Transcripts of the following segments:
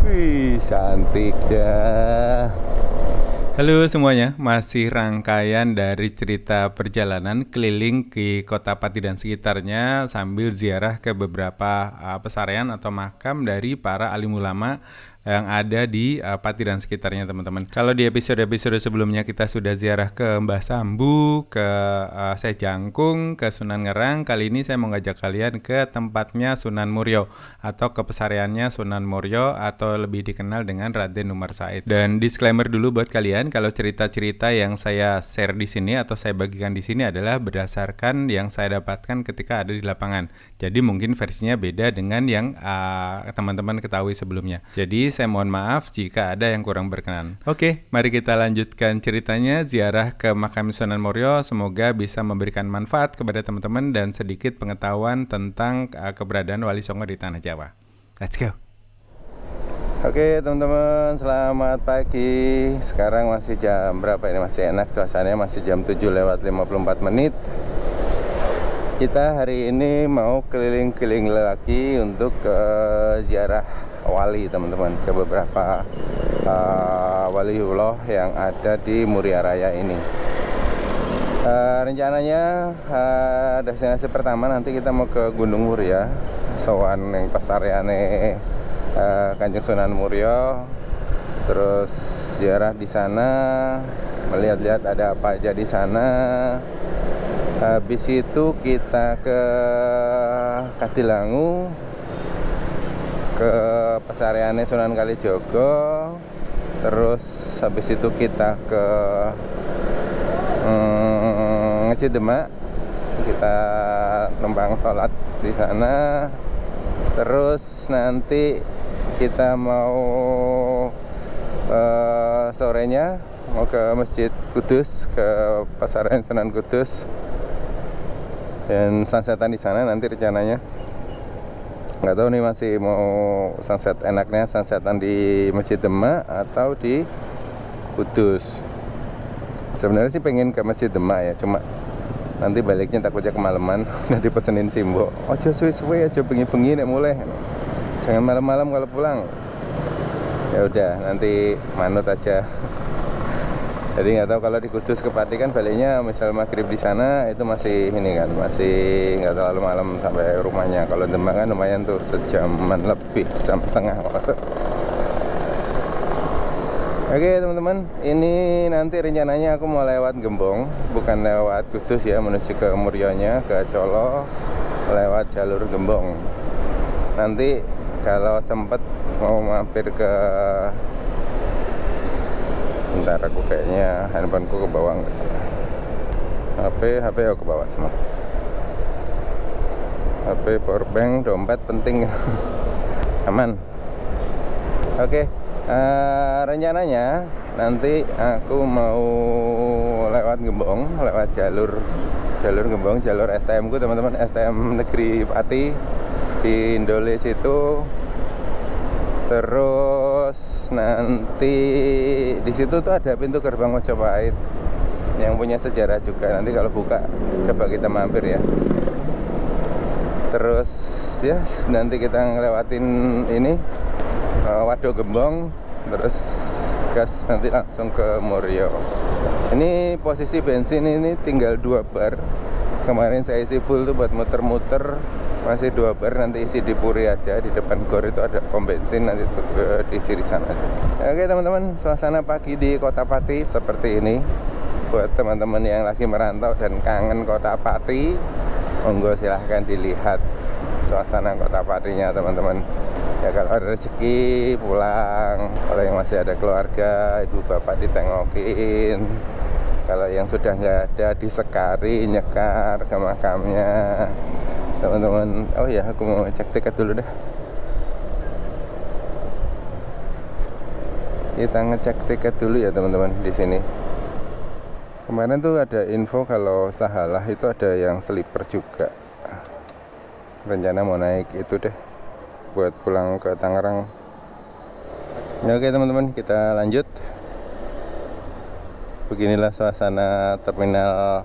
Wih, cantik ya. Halo semuanya, masih rangkaian dari cerita perjalanan keliling ke Kota Pati dan sekitarnya sambil ziarah ke beberapa pesarean atau makam dari para alim ulama yang ada di Pati dan sekitarnya teman-teman. Kalau di episode-episode sebelumnya kita sudah ziarah ke Mbah Sambu, ke Syekh Jangkung, ke Sunan Ngerang. Kali ini saya mau ngajak kalian ke tempatnya Sunan Muria atau ke pesareannya Sunan Muria atau lebih dikenal dengan Raden Umar Said. Dan disclaimer dulu buat kalian, kalau cerita-cerita yang saya share di sini atau saya bagikan di sini adalah berdasarkan yang saya dapatkan ketika ada di lapangan. Jadi mungkin versinya beda dengan yang teman-teman ketahui sebelumnya. Jadi saya mohon maaf jika ada yang kurang berkenan. Oke, mari kita lanjutkan ceritanya ziarah ke makam Sunan Muria. Semoga bisa memberikan manfaat kepada teman-teman dan sedikit pengetahuan tentang keberadaan Wali Songo di Tanah Jawa. Let's go. Oke teman-teman, selamat pagi. Sekarang masih jam berapa ini? Masih enak cuacanya, masih jam 7:54. Kita hari ini mau keliling-keliling lagi untuk ziarah wali teman-teman, ke beberapa waliullah yang ada di Muria Raya ini. Rencananya destinasi pertama nanti kita mau ke Gunung Muria, sowan yang pesareane Kanjeng Sunan Muria, terus ziarah di sana, melihat-lihat ada apa aja di sana. Habis itu kita ke Kadilangu, ke pesareane Sunan Kalijogo, terus habis itu kita ke Masjid Demak, kita numpang sholat di sana. Terus nanti kita mau sorenya mau ke Masjid Kudus, ke pesarean Sunan Kudus, dan sunsetan di sana nanti rencananya. Nggak tahu nih, masih mau sunset enaknya sunsetan di Masjid Demak atau di Kudus. Sebenarnya sih pengen ke Masjid Demak ya, cuma nanti baliknya takutnya kemalaman. Udah dipesenin Simbo, ojo suwe-suwe, aja bengi-bengi nek mulai, jangan malam-malam kalau pulang. Ya udah, nanti manut aja. Jadi nggak tahu kalau di Kudus ke Pati kan baliknya misal maghrib di sana itu masih ini kan, masih nggak terlalu malam sampai rumahnya. Kalau Demak kan lumayan tuh, sejaman lebih, jam setengah. Oke teman-teman, ini nanti rencananya aku mau lewat Gembong, bukan lewat Kudus ya, menuju ke Murianya, ke Colo, lewat jalur Gembong. Nanti kalau sempet mau mampir ke, bentar, aku kayaknya handphoneku ke bawah nggak? HP aku ke bawah semua. HP, powerbank, dompet penting. Aman. Oke. Rencananya nanti aku mau lewat Gembong, lewat jalur Gembong, jalur STM ku teman-teman, STM Negeri Pati di Indoles itu. Terus nanti di situ tuh ada pintu gerbang Majapahit yang punya sejarah juga. Nanti kalau buka coba kita mampir ya. Terus ya nanti kita ngelewatin ini Wado Gembong, terus gas nanti langsung ke Muria. Ini posisi bensin ini tinggal 2 bar. Kemarin saya isi full tuh buat muter-muter, masih 2 bar. Nanti isi di Puri aja, di depan gor itu ada pom bensin, nanti diisi di sana. Oke teman-teman, suasana pagi di Kota Pati seperti ini. Buat teman-teman yang lagi merantau dan kangen Kota Pati, monggo silahkan dilihat suasana Kota Patinya teman-teman. Ya kalau ada rezeki pulang, kalau yang masih ada keluarga, ibu bapak ditengokin, kalau yang sudah nggak ada disekari, nyekar ke makamnya teman-teman. Oh ya, aku mau cek tiket dulu deh. Kita ngecek tiket dulu ya teman-teman di sini. Kemarin tuh ada info kalau Sahalah itu ada yang sleeper juga. Rencana mau naik itu deh buat pulang ke Tangerang. Ya, oke teman-teman, kita lanjut. Beginilah suasana terminal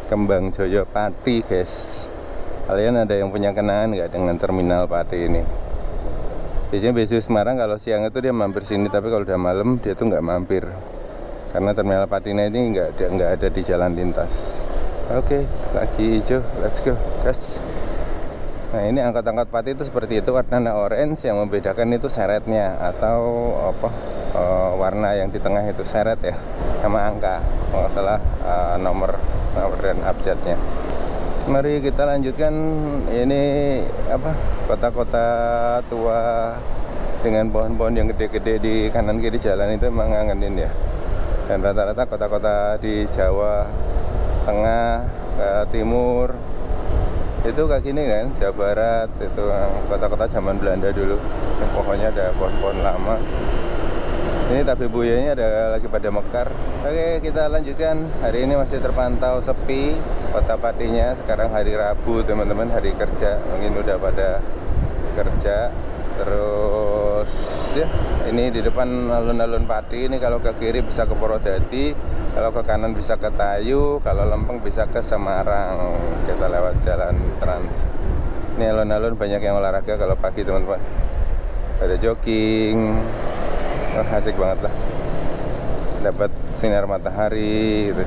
Kembang Joyo Pati guys. Kalian ada yang punya kenangan nggak dengan terminal Pati ini? Biasanya BSD Semarang kalau siang itu dia mampir sini, tapi kalau udah malam dia tuh nggak mampir karena terminal Patina ini nggak ada di jalan lintas. Oke, lagi hijau, let's go guys. Nah ini angkot-angkot Pati itu seperti itu, warna orange, yang membedakan itu seretnya atau apa, warna yang di tengah itu seret ya, sama angka kalau nggak salah, nomor dan abjadnya. Mari kita lanjutkan. Ini apa, kota-kota tua dengan pohon-pohon yang gede-gede di kanan kiri jalan itu emang ngangenin ya. Dan rata-rata kota-kota di Jawa Tengah, Timur itu kayak gini kan. Jawa Barat itu kota-kota zaman Belanda dulu, yang pohonnya ada pohon-pohon lama. Ini tapi buyanya ada lagi pada mekar. Oke, kita lanjutkan. Hari ini masih terpantau sepi kota Patinya. Sekarang hari Rabu teman-teman, hari kerja, mungkin udah pada kerja. Terus ya, ini di depan alun-alun Pati. Ini kalau ke kiri bisa ke Purwodadi, kalau ke kanan bisa ke Tayu, kalau lempeng bisa ke Semarang. Kita lewat jalan Trans. Ini alun-alun banyak yang olahraga kalau pagi teman-teman. Ada jogging. Asik banget lah, dapat sinar matahari gitu.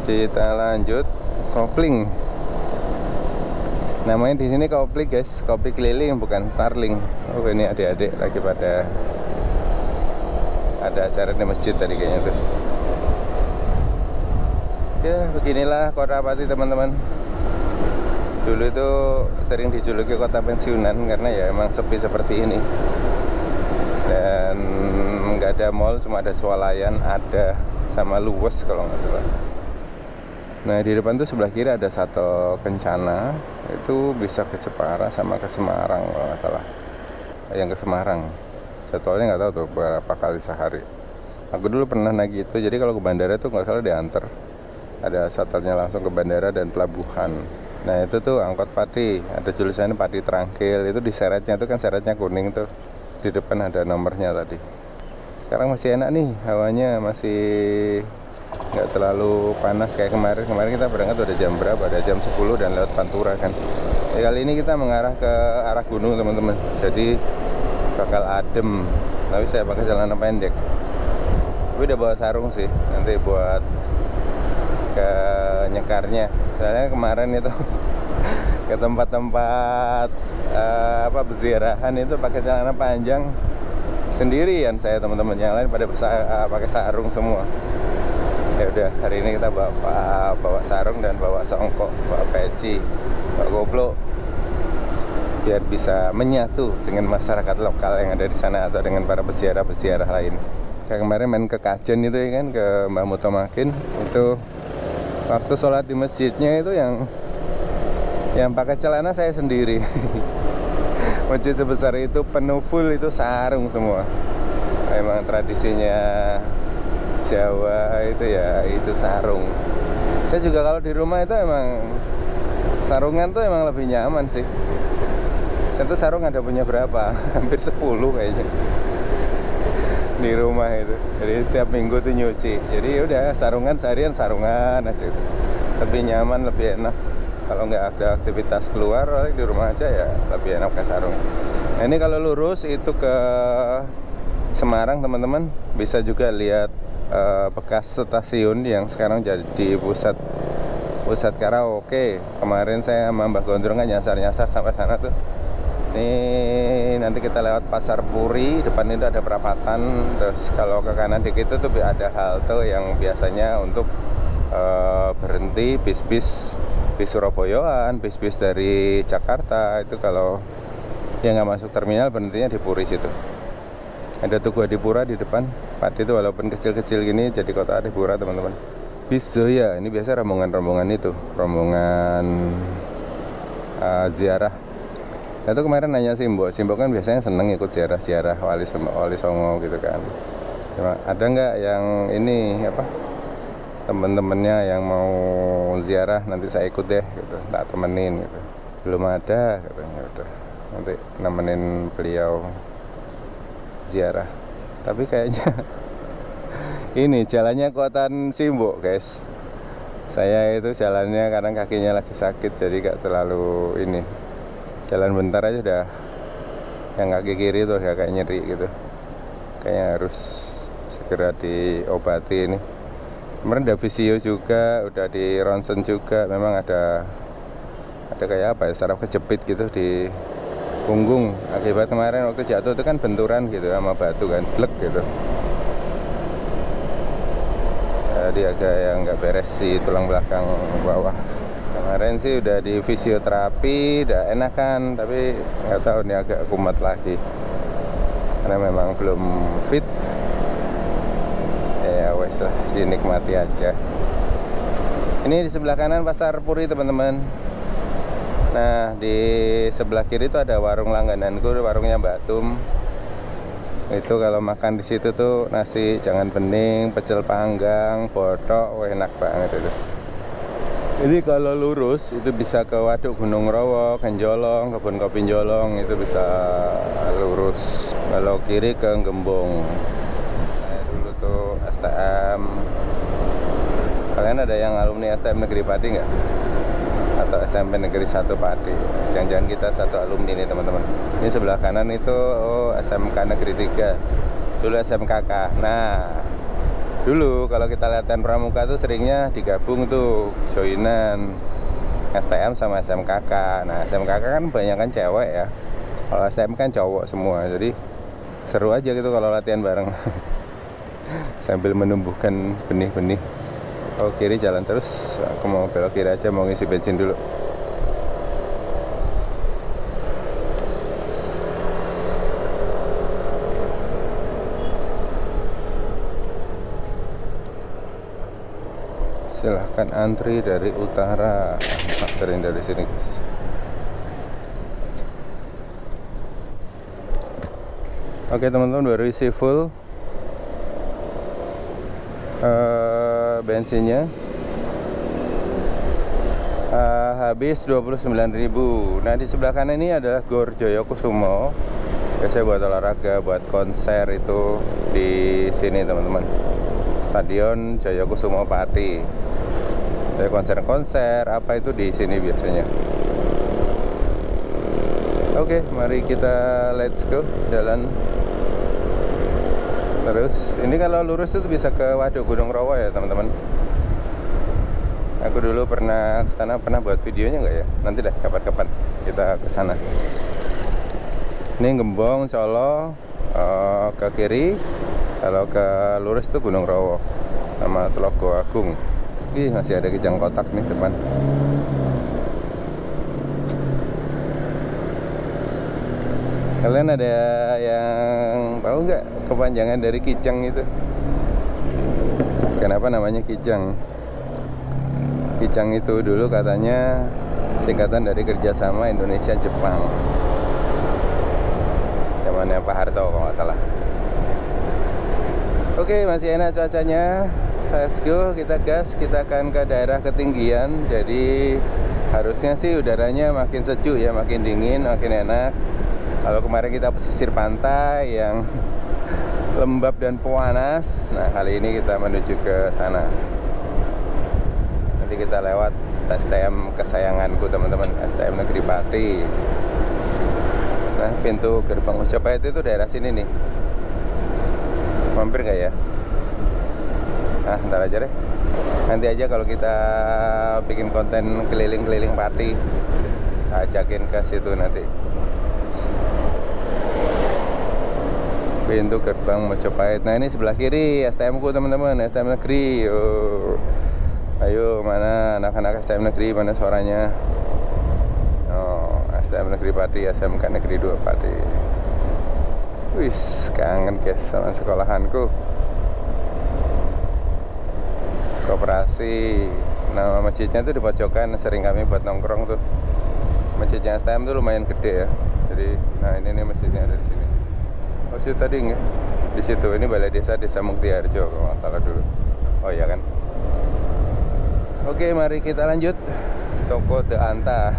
Kita lanjut kopling. Namanya di sini kopling guys, kopi keliling bukan Starling. Oh ini adik-adik lagi pada ada acara di masjid tadi kayaknya tuh. Ya beginilah kota Pati teman-teman. Dulu itu sering dijuluki kota pensiunan karena ya emang sepi seperti ini. Dan nggak ada mall, cuma ada swalayan, ada sama luwes kalau nggak salah. Nah di depan tuh sebelah kiri ada Sato Kencana, itu bisa ke Jepara sama ke Semarang kalau nggak salah. Yang ke Semarang jadwalnya nggak tahu tuh berapa kali sehari. Aku dulu pernah naik itu, jadi kalau ke bandara tuh nggak salah diantar. Ada shuttle-nya langsung ke bandara dan pelabuhan. Nah itu tuh angkot Pati, ada tulisannya Pati Trangkil. Itu di seretnya tuh kan, seretnya kuning tuh, di depan ada nomornya tadi. Sekarang masih enak nih, hawanya masih nggak terlalu panas kayak kemarin. Kemarin kita berangkat udah jam berapa? Ada jam 10 dan lewat Pantura kan. Ya, kali ini kita mengarah ke arah gunung teman-teman, jadi bakal adem. Tapi saya pakai celana pendek. Tapi udah bawa sarung sih, nanti buat ke nyekarnya. Soalnya kemarin itu ke tempat-tempat berziarahan itu pakai celana panjang sendirian saya teman-teman, yang lain pada pakai sarung semua. Ya udah, hari ini kita bawa sarung dan bawa songkok, bawa peci, bawa goblo, biar bisa menyatu dengan masyarakat lokal yang ada di sana atau dengan para peziarah-peziarah lain. Kayak kemarin main ke Kajen itu ya kan, ke Mbah Mutomakin itu. Waktu sholat di masjidnya itu yang pakai celana saya sendiri. Masjid sebesar itu penuh full itu sarung semua. Emang tradisinya Jawa itu ya itu sarung. Saya juga kalau di rumah itu emang sarungan tuh emang lebih nyaman sih. Saya tuh sarung ada punya berapa? Hampir 10 kayaknya di rumah itu. Jadi setiap minggu tuh nyuci. Jadi udah sarungan seharian sarungan aja itu. Lebih nyaman, lebih enak. Kalau nggak ada aktivitas keluar di rumah aja ya lebih enak pakai sarung. Nah ini kalau lurus itu ke Semarang teman-teman, bisa juga lihat bekas stasiun yang sekarang jadi pusat karaoke. Kemarin saya sama Mbah Gondrong kan nyasar-nyasar sampai sana tuh. Ini nanti kita lewat Pasar Puri, depan itu ada perapatan. Terus kalau ke kanan dikit itu tuh ada halte yang biasanya untuk berhenti bis-bis di Surabayaan, bis-bis dari Jakarta. Itu kalau yang nggak masuk terminal berhentinya di Puri situ. Ada Tugu Adipura di depan. Pati itu walaupun kecil-kecil gini jadi kota Adipura teman-teman. Bis Zoya, ini biasa rombongan-rombongan itu, rombongan ziarah. Nah itu kemarin nanya Simbo kan biasanya seneng ikut ziarah Wali Songo gitu kan. Cuma ada nggak yang ini apa, temen-temennya yang mau ziarah nanti saya ikut deh gitu, tak temenin gitu. Belum ada katanya, udah nanti nemenin beliau ziarah. Tapi kayaknya Ini jalannya kuatan Simbok guys. Saya itu jalannya kadang kakinya lagi sakit, jadi gak terlalu ini. Jalan bentar aja udah, yang kaki kiri tuh kayak nyeri gitu. Kayaknya harus segera diobati ini. Kemarin udah visio juga, udah di ronsen juga. Memang ada kayak apa ya, saraf kejepit gitu di punggung. Akibat kemarin waktu jatuh itu kan benturan gitu sama batu kan, blek gitu. Jadi agak yang nggak beres si tulang belakang bawah. Kemarin sih udah di fisioterapi, udah enakan, tapi nggak tahu nih agak kumat lagi karena memang belum fit. Ya wes lah, dinikmati aja. Ini di sebelah kanan Pasar Puri teman-teman. Nah di sebelah kiri itu ada warung langgananku, warungnya Mbak Tum. Itu kalau makan di situ tuh nasi jangan bening, pecel panggang, botok, enak banget itu. Jadi kalau lurus itu bisa ke Waduk Gunung Rowo, Kenjolong, Kebun Kopi Jolong, itu bisa lurus. Kalau kiri ke Gembong. Nah, dulu tuh STM. Kalian ada yang alumni STM Negeri Pati nggak? Atau SMP Negeri 1 Pati? Jangan-jangan kita satu alumni nih teman-teman. Ini sebelah kanan itu SMK Negeri 3. Dulu SMKK. Nah, dulu kalau kita latihan pramuka tuh seringnya digabung tuh joinan STM sama SMKK. Nah, SMKK kan banyak kan cewek ya. Kalau STM kan cowok semua. Jadi seru aja gitu kalau latihan bareng. Sambil menumbuhkan benih-benih. Oh kiri jalan terus, aku mau belok kiri aja, mau ngisi bensin dulu. Silahkan antri dari utara, anterin dari sini guys. Oke teman-teman, baru isi full bensinnya. Habis 29.000. Nah di sebelah kanan ini adalah Gor Joyokusumo. Biasanya buat olahraga, buat konser itu di sini teman-teman. Stadion Joyokusumo Pati. Ada konser-konser apa itu di sini biasanya. Oke, mari kita let's go jalan. Terus ini kalau lurus itu bisa ke Waduk Gunung Rowo ya teman-teman. Aku dulu pernah kesana, pernah buat videonya nggak ya? Nanti deh kapan-kapan kita kesana. Ini Gembong, Colo, ke kiri. Kalau ke lurus itu Gunung Rowo sama Tlogo Agung. Ih, masih ada Kijang Kotak nih depan. Kalian ada yang tahu nggak kepanjangan dari Kijang itu? Kenapa namanya Kijang? Kijang itu dulu katanya singkatan dari kerjasama Indonesia-Jepang. Zamannya Pak Harto kalau nggak salah. Oke, masih enak cuacanya. Let's go, kita gas. Kita akan ke daerah ketinggian. Jadi harusnya sih udaranya makin sejuk ya, makin dingin, makin enak. Kalau kemarin kita pesisir pantai yang lembab dan panas, nah kali ini kita menuju ke sana. Nanti kita lewat STM kesayanganku teman-teman, STM Negeri Pati. Nah pintu gerbang Majapahit itu daerah sini nih. Mampir nggak ya? Nah ntar aja deh. Nanti aja kalau kita bikin konten keliling-keliling Pati, ajakin ke situ nanti. Pintu gerbang Majapahit. Nah ini sebelah kiri STM ku teman-teman, STM Negeri. Ayo mana anak-anak STM Negeri, mana suaranya? Oh, STM Negeri Pati, SMK Negeri 2 Pati. Wis, kangen guys sama sekolahanku. Koperasi. Nama masjidnya tuh di pojokan, sering kami buat nongkrong tuh. Masjidnya STM tuh lumayan gede ya. Jadi, nah ini nih masjidnya ada di sini. Oh situ tadi enggak? Di situ ini Balai Desa Muktiharjo kalau nggak salah dulu. Oh iya kan. Oke, mari kita lanjut. Toko The Anta.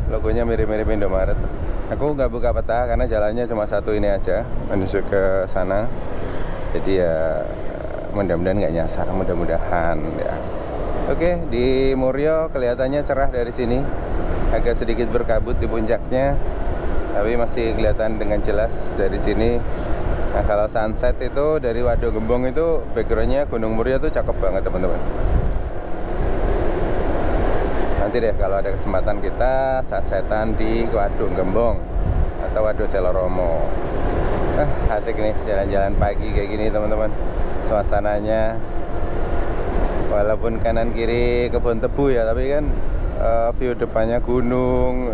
Logonya mirip-mirip Indomaret. Aku nggak buka peta karena jalannya cuma satu ini aja menuju ke sana. Jadi ya mudah-mudahan nggak nyasar, mudah-mudahan ya. Oke, di Murio kelihatannya cerah dari sini, agak sedikit berkabut di puncaknya, tapi masih kelihatan dengan jelas dari sini. Nah, kalau sunset itu dari Waduk Gembong itu backgroundnya Gunung Murio tuh cakep banget teman-teman. Nanti deh kalau ada kesempatan kita sunsetan di Waduk Gembong atau Waduk Seloromo. Asik nih jalan-jalan pagi kayak gini teman-teman. Suasananya walaupun kanan kiri kebun tebu ya, tapi kan view depannya gunung,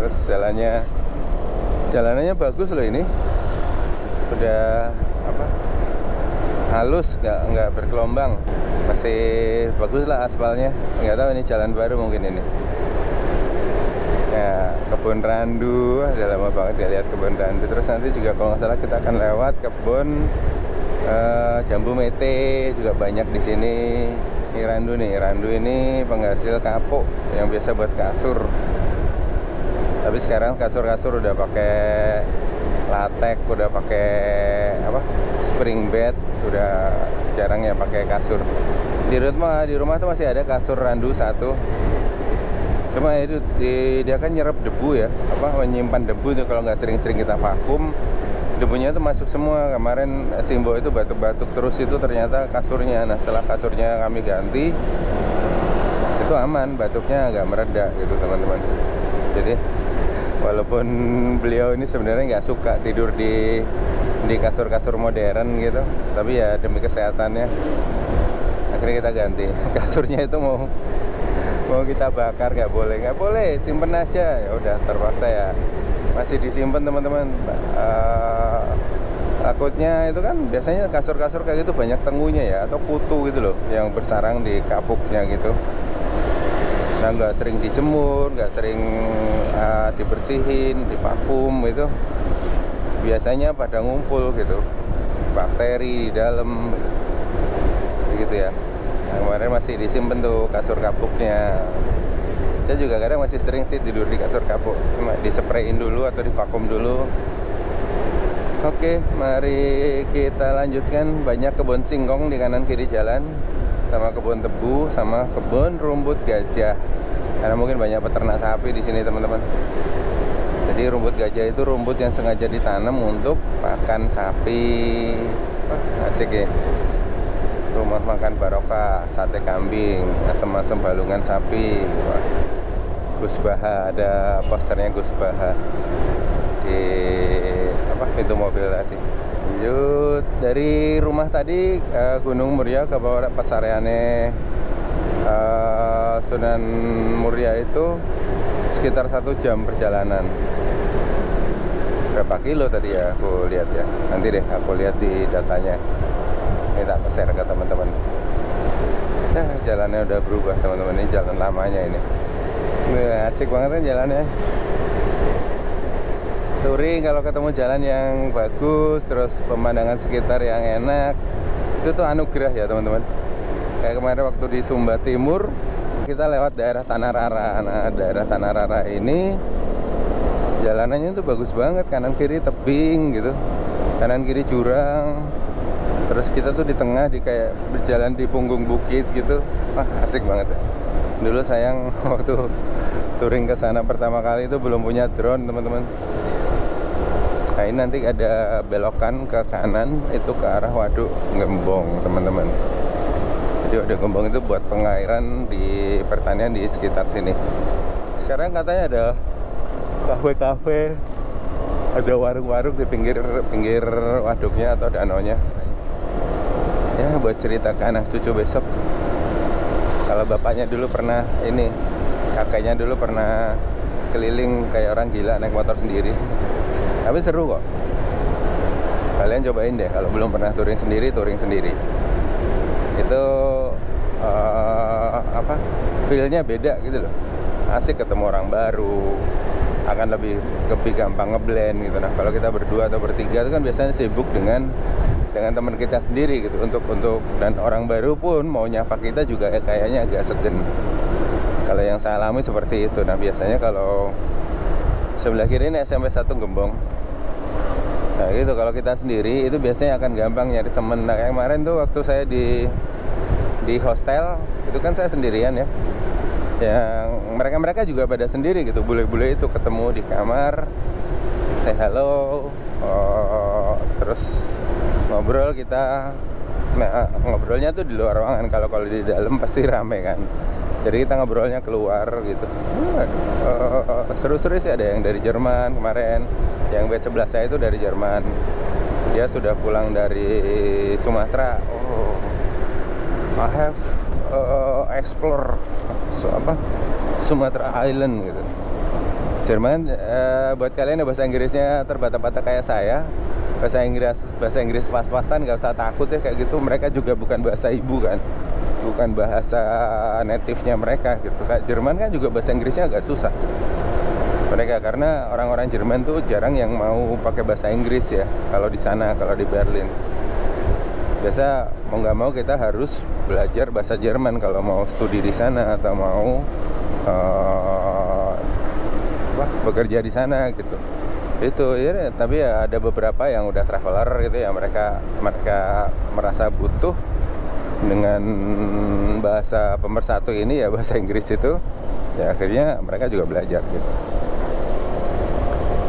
jalanannya bagus loh ini. Udah apa? Halus, nggak bergelombang. Masih bagus lah aspalnya. Nggak tahu ini jalan baru mungkin ini. Ya, kebun randu, udah lama banget ya lihat kebun randu. Terus nanti juga kalau nggak salah kita akan lewat kebun jambu mete, juga banyak di sini. Ini randu ini penghasil kapuk yang biasa buat kasur. Tapi sekarang kasur-kasur udah pakai latex, udah pakai spring bed, udah jarang ya pakai kasur. Di rumah tuh masih ada kasur randu satu. Cuma itu dia kan nyerap debu ya, menyimpan debu tuh kalau nggak sering-sering kita vakum, debunya itu masuk semua. Kemarin Simbo itu batuk-batuk terus, itu ternyata kasurnya. Nah setelah kasurnya kami ganti, itu aman, batuknya agak mereda gitu teman-teman. Jadi walaupun beliau ini sebenarnya nggak suka tidur di kasur-kasur modern gitu, tapi ya demi kesehatannya akhirnya kita ganti. Kasurnya itu mau kita bakar nggak boleh, simpen aja. Ya udah terpaksa ya masih disimpan teman-teman. Takutnya itu kan biasanya kasur-kasur kayak gitu banyak tengunya ya, atau kutu gitu loh yang bersarang di kapuknya gitu. Nah nggak sering dijemur, nggak sering dibersihin, divakum gitu, biasanya pada ngumpul gitu bakteri di dalam gitu ya. Nah, kemarin masih disimpan tuh kasur kapuknya. Saya juga kadang masih sering sih tidur di kasur kapuk, cuma disprayin dulu atau divakum dulu. Oke, mari kita lanjutkan. Banyak kebun singkong di kanan kiri jalan, sama kebun tebu, sama kebun rumput gajah. Karena mungkin banyak peternak sapi di sini teman-teman. Jadi rumput gajah itu rumput yang sengaja ditanam untuk pakan sapi. Asik ya. Rumah makan barokah, sate kambing, asam-asam balungan sapi. Wah, Gus Baha, ada posternya Gus Baha di pintu mobil tadi. Lanjut dari rumah tadi Gunung Muria ke bawah pasareane Sunan Muria itu sekitar 1 jam perjalanan. Berapa kilo tadi ya aku lihat ya, nanti deh aku lihat di datanya. Ini tak share ke teman-teman. Nah jalannya udah berubah teman-teman, ini jalan lamanya ini. Asik banget kan jalannya. Touring kalau ketemu jalan yang bagus, terus pemandangan sekitar yang enak, itu tuh anugerah ya teman-teman. Kayak kemarin waktu di Sumba Timur, kita lewat daerah Tanah Rara. Nah daerah Tanah Rara ini jalanannya tuh bagus banget, kanan kiri tebing gitu, kanan kiri jurang. Terus kita tuh di tengah, kayak berjalan di punggung bukit gitu. Wah asik banget ya. Dulu sayang waktu touring ke sana pertama kali itu belum punya drone teman-teman. Nah ini nanti ada belokan ke kanan, itu ke arah Waduk Gembong teman-teman. Jadi Waduk Gembong itu buat pengairan di pertanian di sekitar sini. Sekarang katanya ada kafe-kafe, ada warung-warung di pinggir waduknya atau danaunya. Ya buat cerita ke anak cucu besok. Kalau bapaknya dulu pernah kakeknya dulu pernah keliling kayak orang gila naik motor sendiri. Tapi seru kok. Kalian cobain deh kalau belum pernah touring sendiri. Itu feel-nya beda gitu loh. Asik ketemu orang baru, akan lebih gampang ngeblend gitu. Nah kalau kita berdua atau bertiga itu kan biasanya sibuk dengan teman kita sendiri gitu, untuk dan orang baru pun mau nyapa kita juga kayaknya agak segan. Kalau yang saya alami seperti itu. Nah biasanya kalau sebelah kiri ini SMP 1 Gembong. Nah gitu, kalau kita sendiri itu biasanya akan gampang nyari temen. Nah kayak kemarin tuh waktu saya di di hostel itu kan saya sendirian ya. Yang mereka juga pada sendiri gitu, bule-bule itu ketemu di kamar, say hello, terus ngobrol kita. Nah, ngobrolnya tuh di luar ruangan, kalau di dalam pasti rame kan. Jadi kita ngobrolnya keluar gitu. Seru-seru sih, ada yang dari Jerman kemarin. Yang batch sebelah saya itu dari Jerman. Dia sudah pulang dari Sumatera. I have explore Sumatera Island gitu. Jerman, buat kalian yang bahasa Inggrisnya terbata-bata kayak saya, bahasa Inggris pas-pasan, nggak usah takut ya kayak gitu. Mereka juga bukan bahasa ibu kan, bukan bahasa native-nya mereka gitu. Kayak Jerman kan juga bahasa Inggrisnya agak susah mereka, karena orang-orang Jerman tuh jarang yang mau pakai bahasa Inggris ya kalau di sana, kalau di Berlin. Biasa mau nggak mau kita harus belajar bahasa Jerman kalau mau studi di sana atau mau bekerja di sana gitu. Itu ya, tapi ya ada beberapa yang udah traveler gitu ya, mereka merasa butuh dengan bahasa pemersatu ini ya, bahasa Inggris itu ya, akhirnya mereka juga belajar gitu.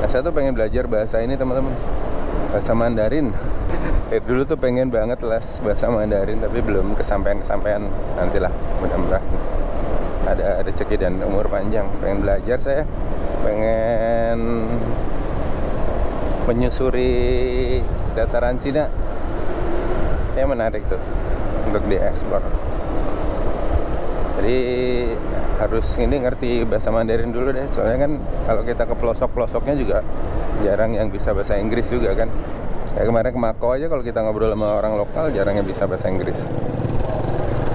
Nah, saya tuh pengen belajar bahasa ini teman-teman, bahasa Mandarin. Dulu tuh pengen banget les bahasa Mandarin, tapi belum kesampaian. Nantilah, mudah-mudahan ada rezeki dan umur panjang. Pengen belajar saya, pengen menyusuri dataran Cina. Kayak menarik tuh untuk dieksplor. Jadi harus ngerti bahasa Mandarin dulu deh, soalnya kan kalau kita ke pelosok-pelosoknya juga jarang yang bisa bahasa Inggris juga kan. Kayak kemarin ke Mako aja, kalau kita ngobrol sama orang lokal jarang yang bisa bahasa Inggris.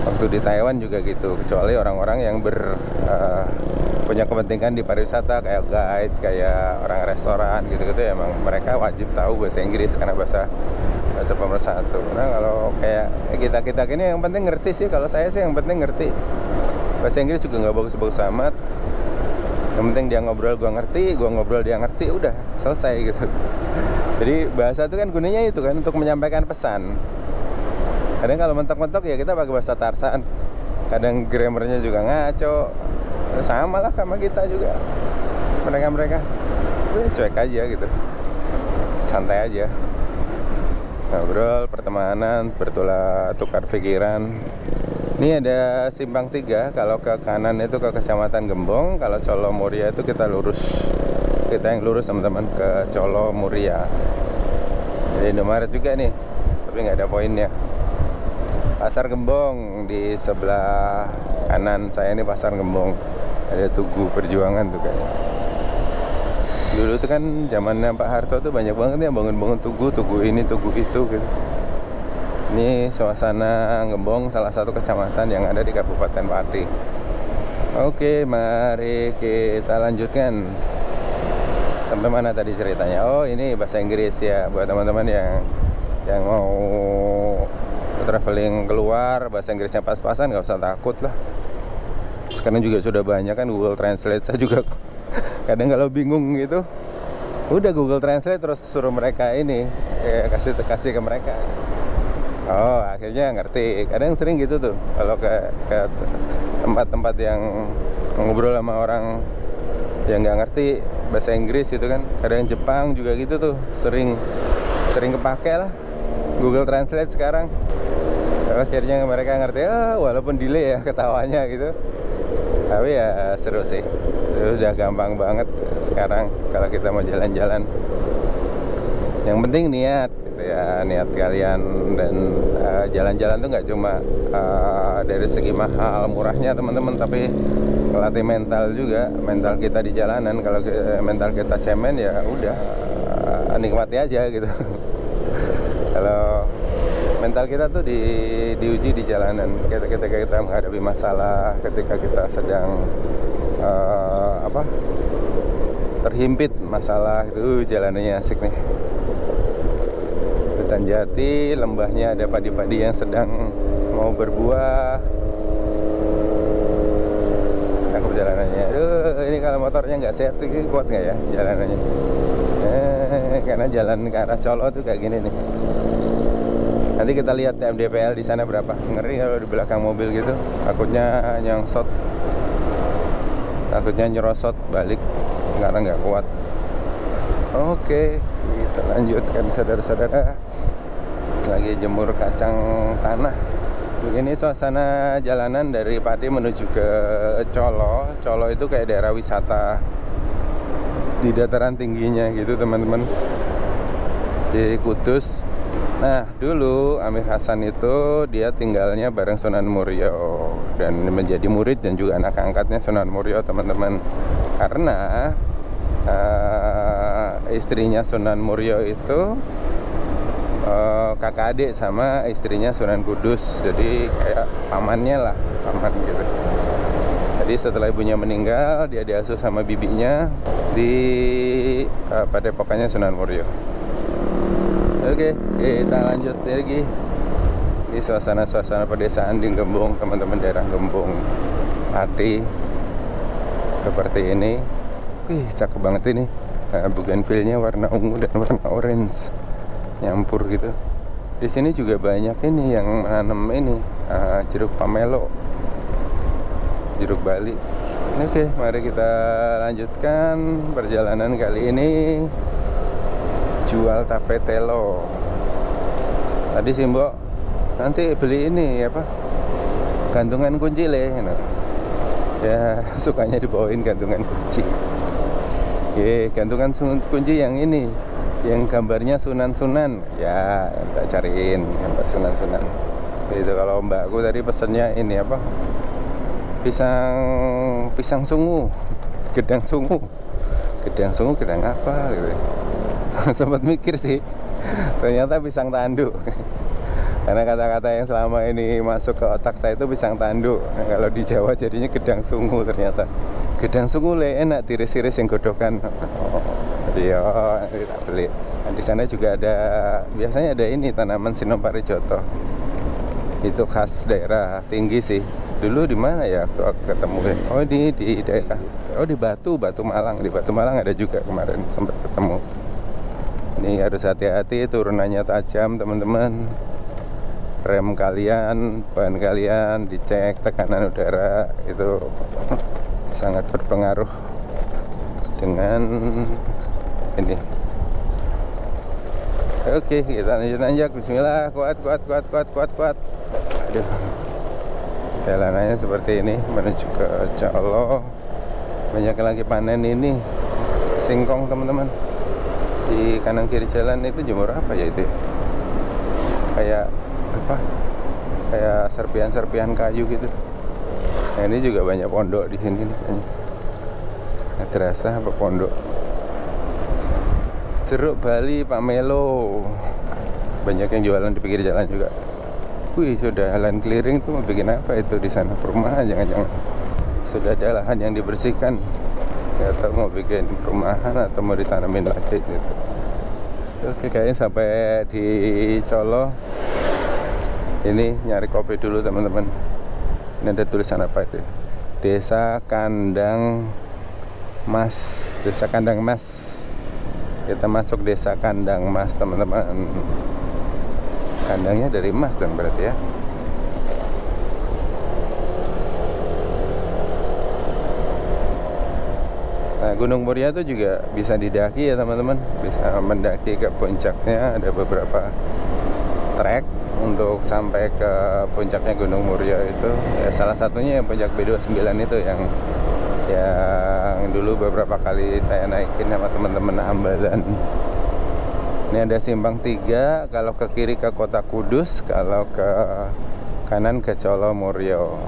Waktu di Taiwan juga gitu, kecuali orang-orang yang punya kepentingan di pariwisata, kayak guide, kayak orang restoran gitu-gitu ya, emang mereka wajib tahu bahasa Inggris karena bahasa pemersatu. Nah, kalau kayak kita gini yang penting ngerti sih, kalau saya sih yang penting ngerti. Bahasa Inggris juga nggak bagus-bagus amat. Yang penting dia ngobrol gua ngerti, gua ngobrol dia ngerti, udah selesai gitu. Jadi bahasa itu kan gunanya itu kan untuk menyampaikan pesan. Kadang kalau mentok-mentok ya kita pakai bahasa Tarsan. Kadang grammarnya juga ngaco. Sama lah sama kita juga. Mereka udah cuek aja gitu. Santai aja. Ngobrol, pertemanan, tukar pikiran. Ini ada simpang 3, kalau ke kanan itu ke Kecamatan Gembong, kalau Colo Muria itu kita yang lurus teman-teman ke Colo Muria. Jadi Indomaret juga nih, tapi nggak ada poinnya. Pasar Gembong di sebelah kanan saya ini, Pasar Gembong. Ada Tugu Perjuangan tuh kayaknya. Dulu tuh kan zamannya Pak Harto tuh banyak banget ya bangun-bangun tugu ini, tugu itu gitu. Ini suasana Gembong, salah satu kecamatan yang ada di Kabupaten Pati. Oke, mari kita lanjutkan. Sampai mana tadi ceritanya? Oh, ini bahasa Inggris ya, buat teman-teman yang mau traveling keluar, bahasa Inggrisnya pas-pasan, nggak usah takut lah. Sekarang juga sudah banyak kan Google Translate. Saya juga kadang kalau bingung gitu, udah Google Translate terus suruh mereka ini kasih ke mereka. Oh, akhirnya ngerti. Kadang sering gitu tuh kalau ke tempat-tempat yang ngobrol sama orang yang nggak ngerti bahasa Inggris gitu kan. Kadang Jepang juga gitu tuh, sering kepake lah Google Translate sekarang. Akhirnya mereka ngerti, walaupun delay ya ketawanya gitu. Tapi ya seru sih. Udah gampang banget sekarang kalau kita mau jalan-jalan. Yang penting niat gitu ya, niat kalian. Dan jalan-jalan tuh nggak cuma dari segi mahal murahnya teman-teman, tapi ngelatih mental juga. Mental kita di jalanan, kalau mental kita cemen ya udah nikmati aja gitu. Kalau mental kita tuh diuji di jalanan, ketika kita menghadapi masalah, ketika kita sedang terhimpit masalah, itu jalanannya asik nih. Hutan jati, lembahnya ada padi-padi yang sedang mau berbuah. Cakep jalanannya. Ini kalau motornya nggak sehat, ini kuat nggak ya jalanannya? Karena jalan ke arah Colo tuh kayak gini nih. Nanti kita lihat MDPL di sana berapa. Ngeri kalau di belakang mobil gitu, takutnya nyongsot, takutnya nyerosot balik karena nggak kuat. Oke, kita lanjutkan saudara-saudara. Lagi jemur kacang tanah. Begini suasana jalanan dari Pati menuju ke Colo. Colo itu kayak daerah wisata di dataran tingginya gitu teman-teman, di Kudus. Nah dulu Amir Hasan itu dia tinggalnya bareng Sunan Muria dan menjadi murid dan juga anak angkatnya Sunan Muria teman-teman. Karena istrinya Sunan Muria itu kakak adik sama istrinya Sunan Kudus, jadi kayak pamannya lah, paman gitu. Jadi setelah ibunya meninggal, dia diasuh sama bibinya di padepokannya Sunan Muria. Oke, kita lanjut lagi. Ini suasana pedesaan di Gembong, teman-teman, daerah Gembong Pati seperti ini. Wih, cakep banget ini. Bougainville-nya warna ungu dan warna orange nyampur gitu. Di sini juga banyak ini yang menanam ini jeruk pamelo, jeruk Bali. Oke, mari kita lanjutkan perjalanan kali ini. Jual tape telo. Tadi sih Mbok nanti beli ini apa, gantungan kunci le, ya sukanya dibawain gantungan kunci. Gantungan kunci yang ini, yang gambarnya sunan-sunan, ya tak cariin gambar sunan-sunan. Itu kalau mbakku tadi pesennya ini apa, pisang sungu, gedang sungu gedang apa gitu. Sempat mikir sih, ternyata pisang tanduk. Karena kata-kata yang selama ini masuk ke otak saya itu pisang tanduk. Nah, kalau di Jawa jadinya gedang sungu ternyata. Gedang sungu le enak tiris-tiris yang godokan. Jadi nanti tak beli. Nah, di sana juga ada, biasanya ada ini tanaman Sinoparijoto. Itu khas daerah tinggi sih. Dulu di mana ya waktu aku ketemu? Oh di daerah. Oh di Batu Malang. Di Batu Malang ada juga kemarin sempat ketemu. Ini harus hati-hati, turunannya tajam teman-teman. Rem kalian, ban kalian dicek, tekanan udara itu sangat berpengaruh dengan ini. Oke, kita lanjut. Bismillah, kuat. Aduh. Jalanannya seperti ini menuju ke Colo. Banyak lagi panen ini singkong teman-teman. Di kanan kiri jalan itu jemur apa ya itu? Kayak apa? Kayak serpian kayu gitu. Nah, ini juga banyak pondok di sini nih kayaknya. Nggak terasa apa pondok. Jeruk Bali pamelo. Banyak yang jualan di pinggir jalan juga. Wih, sudah land clearing tuh mau bikin apa itu di sana? Perumahan jangan-jangan. Sudah ada lahan yang dibersihkan. Nggak tahu mau bikin perumahan atau mau ditanamin lagi gitu. Oke, kayaknya sampai di Colo. Ini nyari kopi dulu teman-teman. Ini ada tulisan apa itu? Desa Kandang Mas. Kita masuk Desa Kandang Mas teman-teman. Kandangnya dari emas dong berarti ya. Nah, Gunung Muria itu juga bisa didaki ya teman-teman. Bisa mendaki ke puncaknya. Ada beberapa trek untuk sampai ke puncaknya Gunung Muria itu. Ya, salah satunya yang puncak B29 itu yang dulu beberapa kali saya naikin sama teman-teman Ambalan. Ini ada simpang 3, kalau ke kiri ke Kota Kudus, kalau ke kanan ke Colo Murio.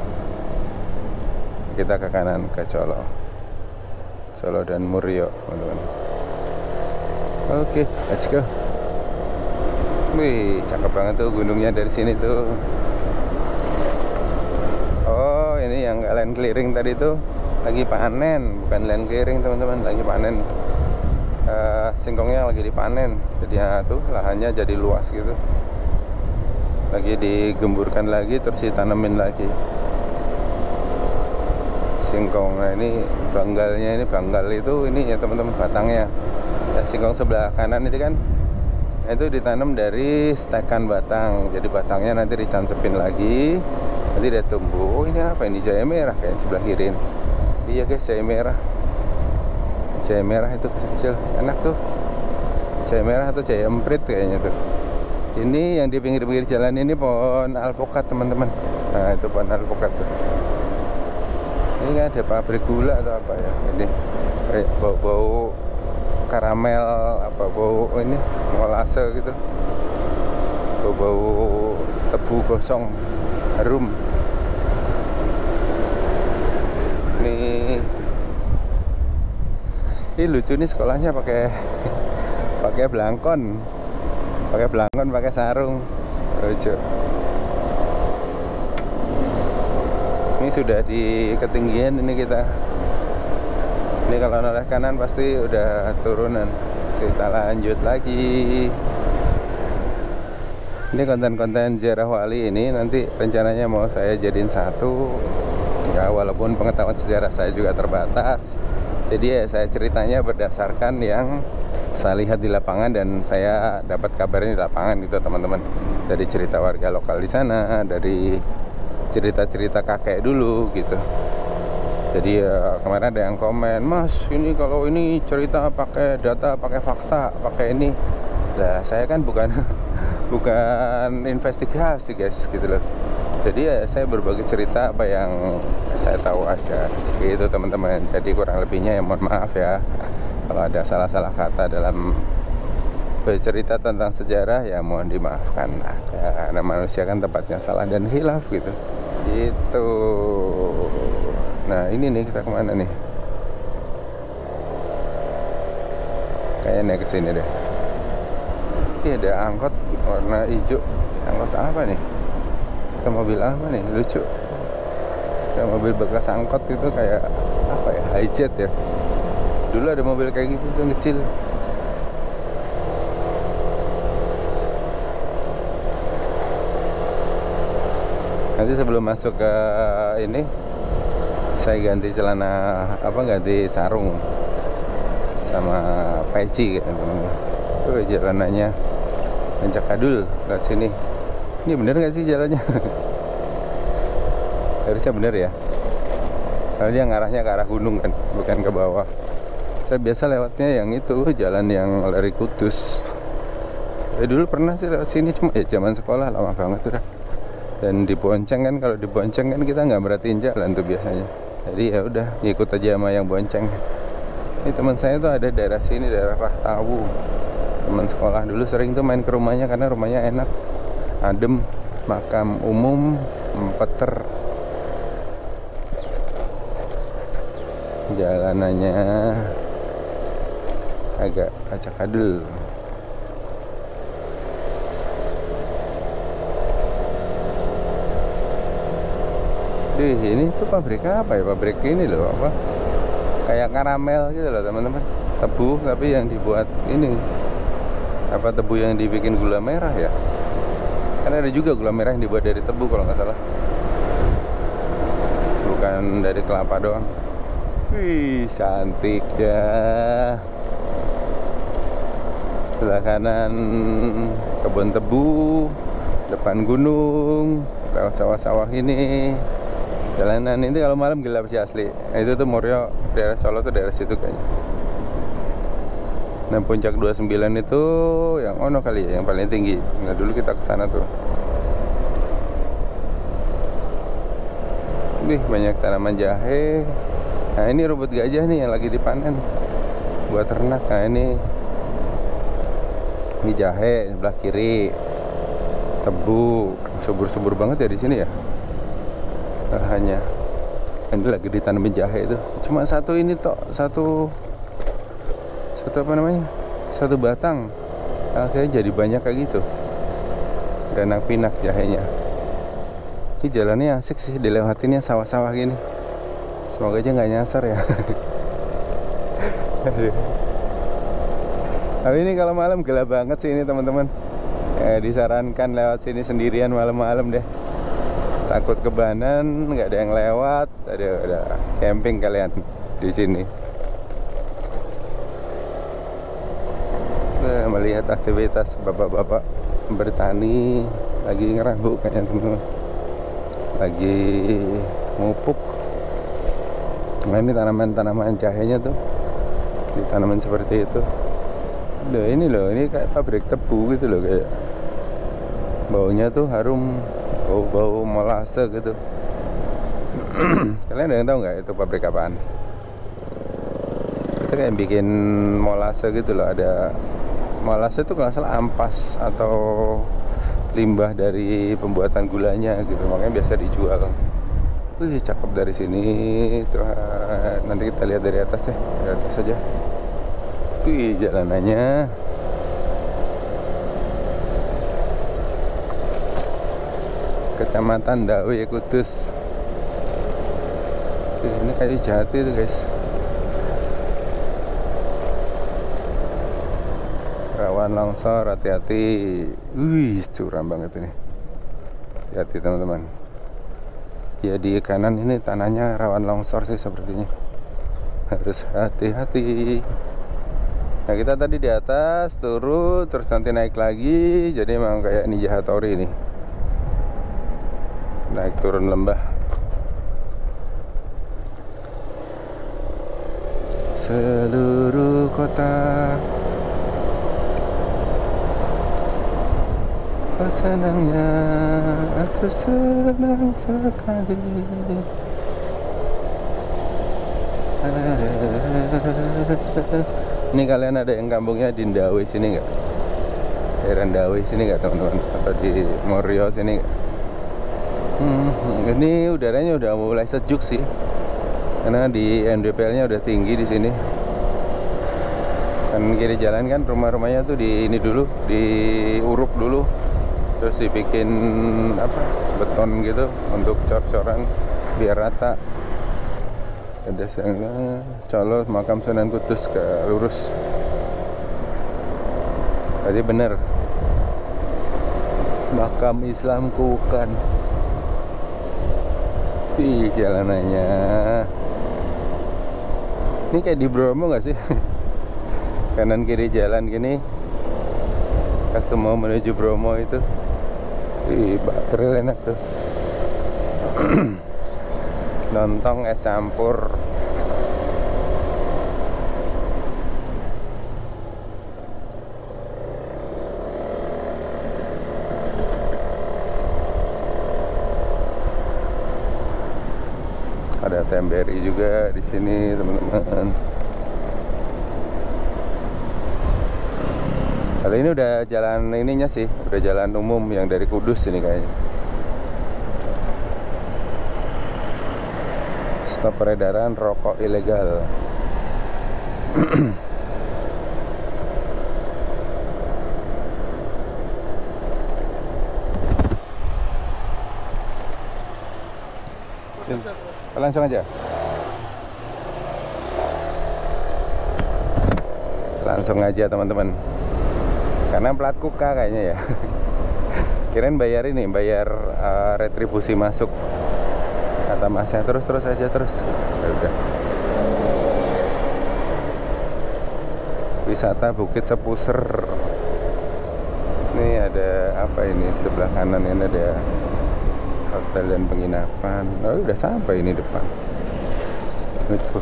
Kita ke kanan ke Colo dan Murio, teman-teman. Oke, let's go. Wih, cakep banget tuh gunungnya dari sini tuh. Oh, ini yang land clearing tadi tuh lagi panen, bukan land clearing teman-teman, lagi panen. Singkongnya lagi dipanen, jadi ya tuh lahannya jadi luas gitu. Lagi digemburkan lagi, terus ditanemin lagi singkong. Nah ini banggalnya, ini banggal itu ini ya teman-teman, batangnya ya. Singkong sebelah kanan itu kan Nah, itu ditanam dari stekan batang. Jadi batangnya nanti dicancepin lagi, nanti dia tumbuh. Oh, ini apa ini? Jahe merah kayak sebelah kiri ini. Iya guys, jahe merah. Jahe merah itu kecil, enak tuh. Jahe merah atau jahe emprit kayaknya tuh. Ini yang di pinggir-pinggir jalan ini pohon alpukat teman-teman. Nah, itu pohon alpukat tuh. Ini kan ada pabrik gula atau apa ya? Ini kayak bau-bau karamel, apa bau ini molase gitu, bau tebu gosong, harum. Ini lucu nih, sekolahnya pakai belangkon, pakai sarung, lucu. Ini sudah di ketinggian ini kita. Ini kalau noleh kanan pasti udah turunan. Kita lanjut lagi. Ini konten-konten ziarah wali ini nanti rencananya mau saya jadiin satu. Ya, walaupun pengetahuan sejarah saya juga terbatas. Jadi ya saya ceritanya berdasarkan yang saya lihat di lapangan dan saya dapat kabarnya di lapangan gitu teman-teman. Dari cerita warga lokal di sana, dari cerita-cerita kakek dulu gitu. Jadi kemarin ada yang komen, Mas ini kalau ini cerita pakai data, pakai fakta, pakai ini. Nah saya kan bukan investigasi guys gitu loh. Jadi ya saya berbagi cerita apa yang saya tahu aja gitu teman-teman. Jadi kurang lebihnya ya mohon maaf ya kalau ada salah-salah kata dalam bercerita tentang sejarah, ya mohon dimaafkan lah. Ya, karena manusia kan tempatnya salah dan khilaf gitu. Gitu. Nah ini nih kita kemana nih? Kayaknya kesini deh. Ini ada angkot warna hijau. Angkot apa nih? Itu mobil apa nih? Lucu. Ada mobil bekas angkot itu kayak apa ya? Hijet ya. Dulu ada mobil kayak gitu tuh kecil. Nanti sebelum masuk ke ini saya ganti celana, ganti sarung sama peci gitu teman-teman. Tuh jalanannya Mencakadul ke sini. Ini bener nggak sih jalannya? Harusnya bener ya. Soalnya ngarahnya ke arah gunung kan, bukan ke bawah. Saya biasa lewatnya yang itu, jalan yang dari Kudus. Dulu pernah sih lewat sini, cuma ya zaman sekolah lama banget udah. Dan dibonceng kan, kalau dibonceng kan kita nggak merhatiin jalan tuh biasanya. Jadi ya udah ikut aja sama yang bonceng. Ini teman saya tuh ada daerah sini, daerah Rahtawu. Teman sekolah dulu sering tuh main ke rumahnya karena rumahnya enak, adem, makam umum, peter. Jalanannya agak acak-adul. Ini tuh pabrik apa ya? Pabrik ini loh, apa? Kayak karamel gitu loh teman-teman. Tebu tapi yang dibuat ini. Apa tebu yang dibikin gula merah ya? Karena ada juga gula merah yang dibuat dari tebu kalau nggak salah. Bukan dari kelapa doang. Wih, cantik ya. Sebelah kanan kebun tebu, depan gunung, lewat sawah-sawah ini. Jalanan ini kalau malam gelap sih asli. Nah, itu tuh Moryo, daerah Solo tuh daerah situ kayaknya. Nah puncak 29 itu yang ono kali ya, yang paling tinggi. Nah dulu kita ke sana tuh. Nih banyak tanaman jahe. Nah ini rumput gajah nih yang lagi dipanen buat ternak. Nah ini jahe sebelah kiri, tebu, subur-subur banget ya di sini ya. Hanya ini lagi ditanamin jahe itu. Cuma satu ini toh, satu apa namanya? Satu batang. Akhirnya jadi banyak kayak gitu. Ganak pinak jahenya. Ini jalannya asik sih, dilewatinnya sawah-sawah gini. Semoga aja nggak nyasar ya. Tapi ini kalau malam gelap banget sih ini teman-teman. Disarankan lewat sini sendirian malam-malam deh. Takut kebanan, nggak ada yang lewat. Ada camping kalian di sini. Melihat aktivitas bapak-bapak bertani lagi ngerambuk kayaknya teman-teman, lagi mupuk. Nah ini tanaman-tanaman jahenya tuh ditanaman seperti itu. Loh ini loh, ini kayak pabrik tebu gitu loh, kayak baunya tuh harum, bau-bau molase gitu. Kalian ada yang tahu nggak itu pabrik apaan? Kita kayak bikin molase gitu loh. Ada molase itu kalau nggak salah ampas atau limbah dari pembuatan gulanya gitu, makanya biasa dijual. Wih cakep dari sini. Tuh, nanti kita lihat dari atas ya, dari atas saja. Wih jalanannya. Kecamatan Dawe Kudus. Ini kayu jati tuh guys. Rawan longsor, hati-hati. Wih curam banget ini. Hati-hati teman-teman. Ya di kanan ini tanahnya rawan longsor sih sepertinya. Harus hati-hati. Nah kita tadi di atas turun, terus nanti naik lagi. Jadi memang kayak Ninja Hattori ini, naik turun lembah. Seluruh kota, oh senangnya, aku senang sekali. Ini kalian ada yang kampungnya di Ndawi sini nggak? Daerah Ndawi sini nggak teman-teman? Atau di Morio sini nggak? Ini udaranya udah mulai sejuk sih, karena di MDPL-nya udah tinggi di sini. Kan kiri jalan kan rumah-rumahnya tuh di ini dulu, diuruk dulu, terus dibikin apa beton gitu untuk cor-coran biar rata. Ada sana Colo makam Sunan Kudus ke lurus. Tadi bener makam Islamku kan. Di jalanannya ini kayak di Bromo nggak sih? Kanan kiri jalan gini. Aku mau menuju Bromo itu. Ih, baterai enak tuh. Lontong es campur. Ada TMBRI juga di sini, teman-teman. Kali ini udah jalan ininya sih, udah jalan umum yang dari Kudus ini kayaknya. Stop peredaran rokok ilegal. Langsung aja. Langsung aja teman-teman. Karena platku K kayaknya ya. Kirain bayar ini, bayar retribusi masuk. Kata masnya terus aja terus. Ya udah. Wisata Bukit Sepuser. Ini ada apa ini? Sebelah kanan ini ada hotel dan penginapan. Oh, udah sampai ini depan. Itu.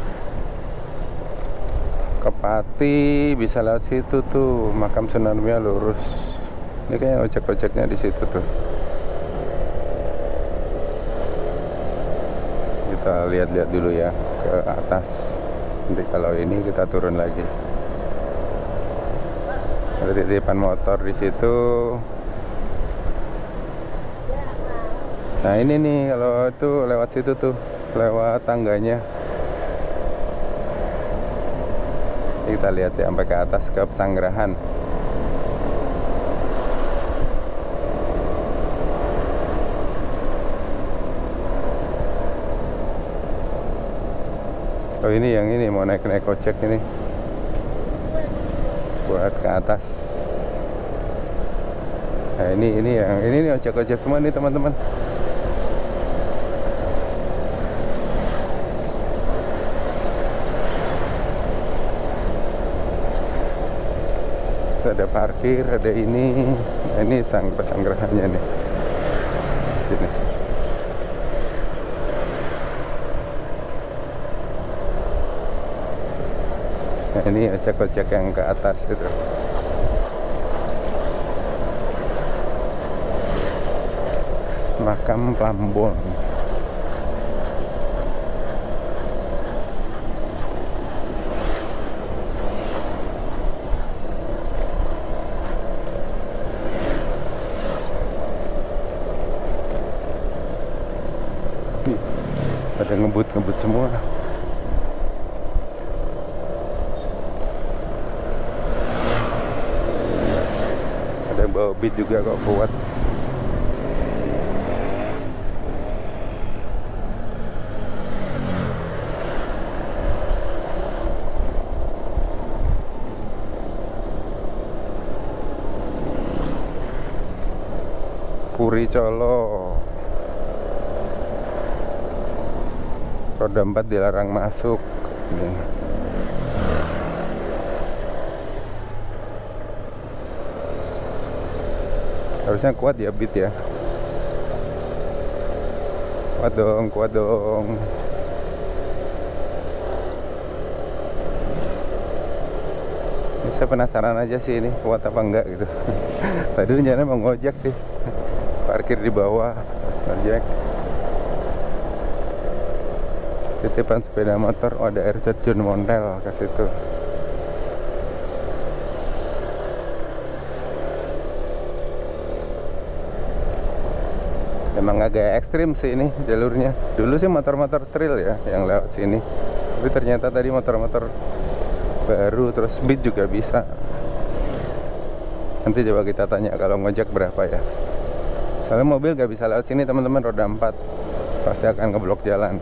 Kepati bisa lewat situ tuh, makam Sunan Muria lurus. Ini kayaknya ojek-ojeknya di situ tuh. Kita lihat-lihat dulu ya ke atas. Nanti kalau ini kita turun lagi. Ada titipan motor di situ. Nah ini nih kalau itu lewat situ tuh, lewat tangganya. Kita lihat ya sampai ke atas ke Pesanggerahan. Oh ini yang ini mau naik ojek ini buat ke atas. Nah ini yang ini ojek-ojek semua nih teman-teman. Ada parkir, ada ini. Nah, ini pesanggrahannya nih. Sini. Nah, ini ojek-ojek yang ke atas itu. Makam Plambon. Pada ngebut-ngebut semua. Ada yang bawa beat juga kok kuat. Puri Colo. Roda 4 dilarang masuk. Nih. Harusnya kuat ya beat ya. Kuat dong, kuat dong. Ini saya penasaran aja sih ini kuat apa enggak gitu. Tadi rencananya mau ngojek sih. Parkir di bawah, pas ngojek. Titipan sepeda motor, oh ada air terjun Montel ke situ. Emang agak ekstrim sih ini jalurnya. Dulu sih motor-motor trail ya yang lewat sini. Tapi ternyata tadi motor-motor baru terus speed juga bisa. Nanti coba kita tanya kalau ngojek berapa ya. Soalnya mobil gak bisa lewat sini teman-teman, roda 4 pasti akan ngeblok jalan.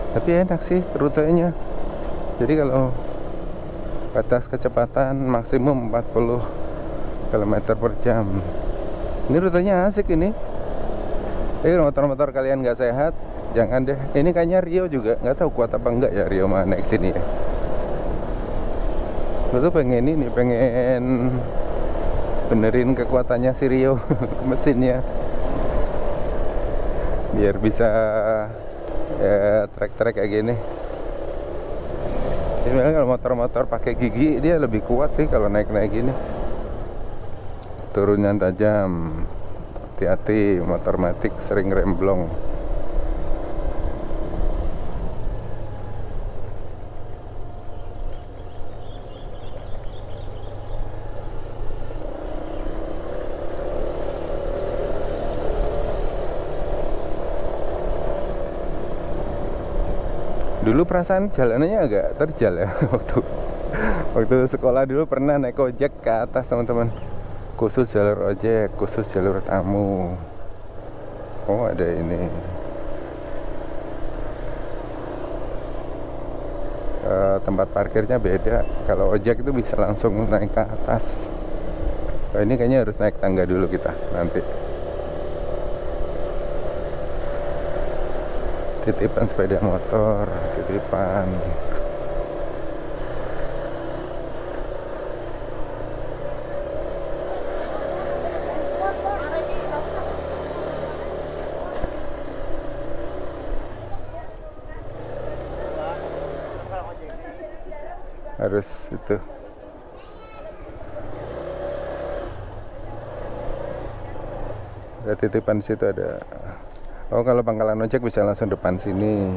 Tapi enak sih rutenya. Jadi kalau batas kecepatan maksimum 40 km per jam. Ini rutenya asik ini. Jadi motor-motor kalian nggak sehat, jangan deh. Ini kayaknya Rio juga, nggak tahu kuat apa enggak ya Rio mana naik sini ya. Gue tuh pengen ini, pengen benerin kekuatannya si Rio mesinnya, biar bisa ya trek-trek kayak gini. Sebenarnya kalau motor-motor pakai gigi dia lebih kuat sih kalau naik-naik gini. Turunan tajam, hati-hati, motor matic sering remblong. Dulu perasaan jalanannya agak terjal ya waktu sekolah dulu pernah naik ojek ke atas teman-teman. Khusus jalur ojek, khusus jalur tamu. Oh ada ini. Tempat parkirnya beda. Kalau ojek itu bisa langsung naik ke atas. Oh, ini kayaknya harus naik tangga dulu kita nanti. Titipan sepeda motor, titipan. Harus itu. Ada titipan situ ada. Oh kalau pangkalan ojek bisa langsung depan sini.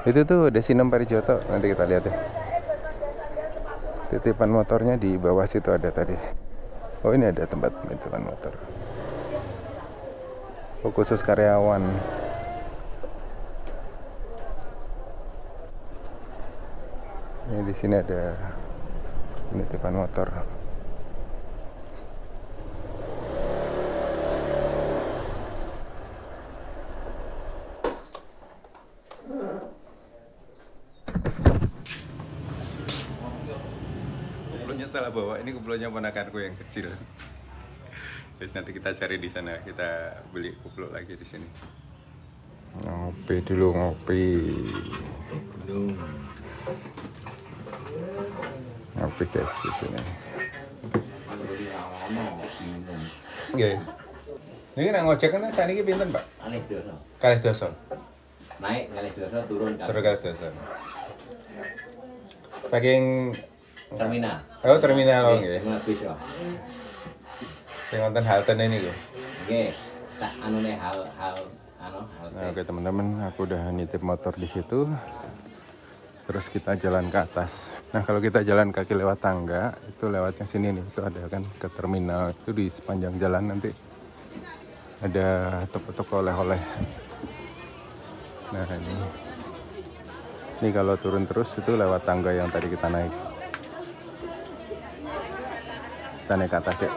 Itu tuh Desinem Parijoto, nanti kita lihat ya. Titipan motornya di bawah situ ada tadi. Oh ini ada tempat titipan motor. Oh khusus karyawan. Ini di sini ada penitipan motor. Kuplonya salah bawa, ini kuplonya ponakanku yang kecil. Terus nanti kita cari di sana, kita beli kuplo lagi di sini. Ngopi dulu, ngopi. Ngopi guys di sini. Nggih. Niki nang ojek kan saniki pinten, Pak? Kalih doso. Naik kalih doso, turun Kalih doso. Saking terminal. oh terminal nggih. Bis yo. Sing wonten halte niku. Nggih, tak anune hal. Nah, oke teman-teman, aku udah nitip motor di situ. Terus kita jalan ke atas. Nah, kalau kita jalan kaki lewat tangga, itu lewatnya sini nih. Itu ada kan ke terminal. Itu di sepanjang jalan nanti ada toko-toko oleh-oleh. Nah, ini kalau turun terus itu lewat tangga yang tadi kita naik. Kita naik ke atas ya.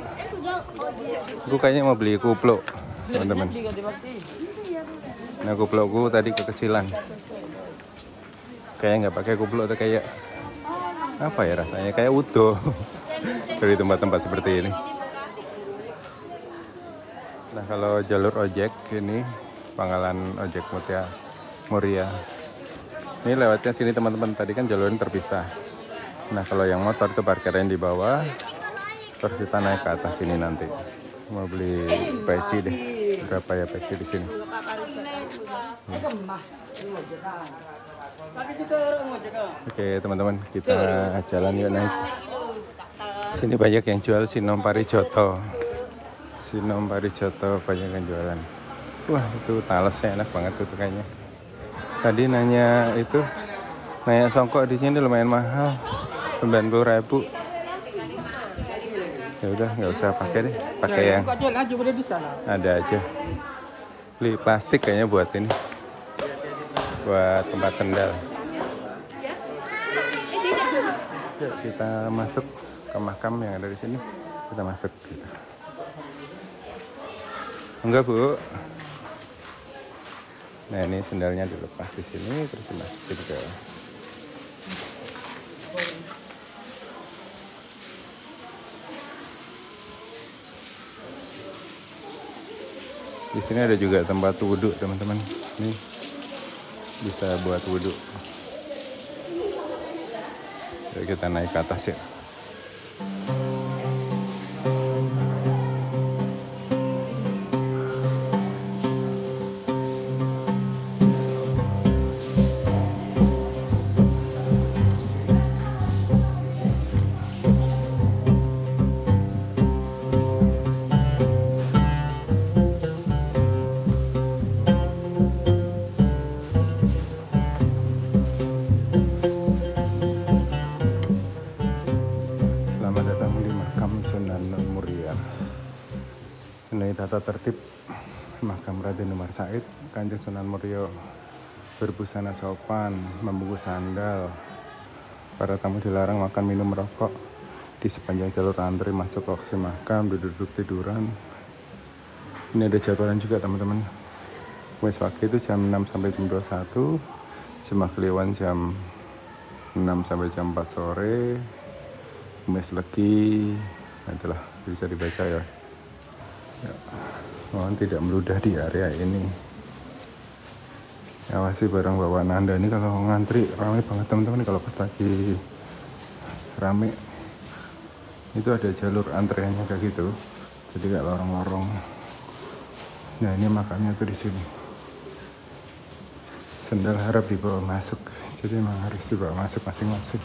Aku kayaknya mau beli kupluk, teman-teman. Nah, kuplukku tadi kekecilan. Kayak nggak pakai kupluk atau kayak apa ya rasanya? Kayak utuh dari tempat-tempat seperti ini. Nah, kalau jalur ojek ini Pangkalan Ojek Muria. Ini lewatnya sini teman-teman. Tadi kan jalurnya terpisah. Nah, kalau yang motor itu parkirnya di bawah. Terus kita naik ke atas sini nanti. Mau beli peci deh. Berapa ya peci di sini? Oke teman-teman, kita jalan yuk naik. Sini banyak yang jual Sinom Parijoto. Sinom Parijoto banyak yang jualan. Wah, itu talesnya enak banget tuh kayaknya. Tadi nanya songkok di sini lumayan mahal, 90.000. Ya udah, nggak usah pakai deh, pakai yang ada aja. Beli plastik kayaknya buat ini, buat tempat sendal. Yuk kita masuk ke makam yang ada di sini. Kita masuk. Enggak Bu. Nah, ini sendalnya dilepas di sini terus dimasukin ke di sini ada juga tempat wudhu teman-teman. Ini bisa buat wudhu. Yuk kita naik ke atas ya. Ini tata tertib makam Raden Umar Said. Kanjeng Sunan Muria berbusana sopan, membungkus sandal. Para tamu dilarang makan, minum, merokok di sepanjang jalur antri masuk lokasi makam, duduk tiduran. Ini ada jadwalan juga teman-teman. Wes pagi itu jam 6 sampai jam 21, Semak Kliwon jam 6 sampai jam 4 sore. Mes Legi, nah itulah bisa dibaca ya. Mohon tidak meludah di area ini. Awasi barang bawaan Anda. Ini kalau ngantri ramai banget teman-teman. Kalau pas lagi rame itu ada jalur antreannya kayak gitu. Jadi kayak lorong-lorong. Nah, ini makamnya tuh di sini. Sendal harap dibawa masuk. Jadi memang harus dibawa masuk masing-masing.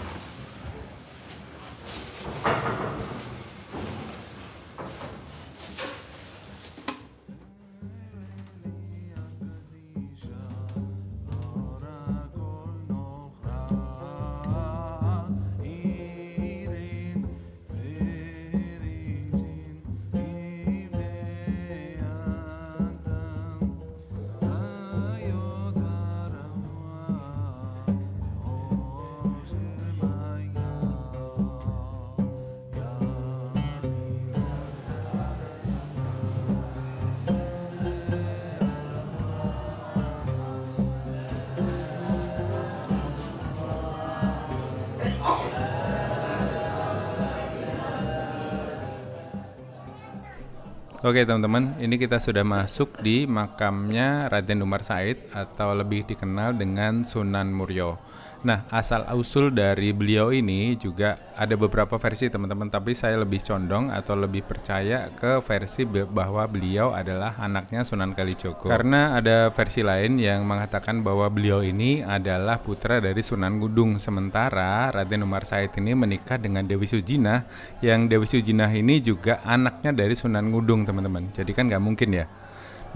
Oke teman-teman, ini kita sudah masuk di makamnya Raden Umar Said atau lebih dikenal dengan Sunan Muria. Nah, asal-usul dari beliau ini juga ada beberapa versi teman-teman, tapi saya lebih condong atau lebih percaya ke versi bahwa beliau adalah anaknya Sunan Kalijogo. Karena ada versi lain yang mengatakan bahwa beliau ini adalah putra dari Sunan Ngudung, sementara Raden Umar Said ini menikah dengan Dewi Sujinah, yang Dewi Sujinah ini juga anaknya dari Sunan Ngudung teman-teman. Jadi kan nggak mungkin ya.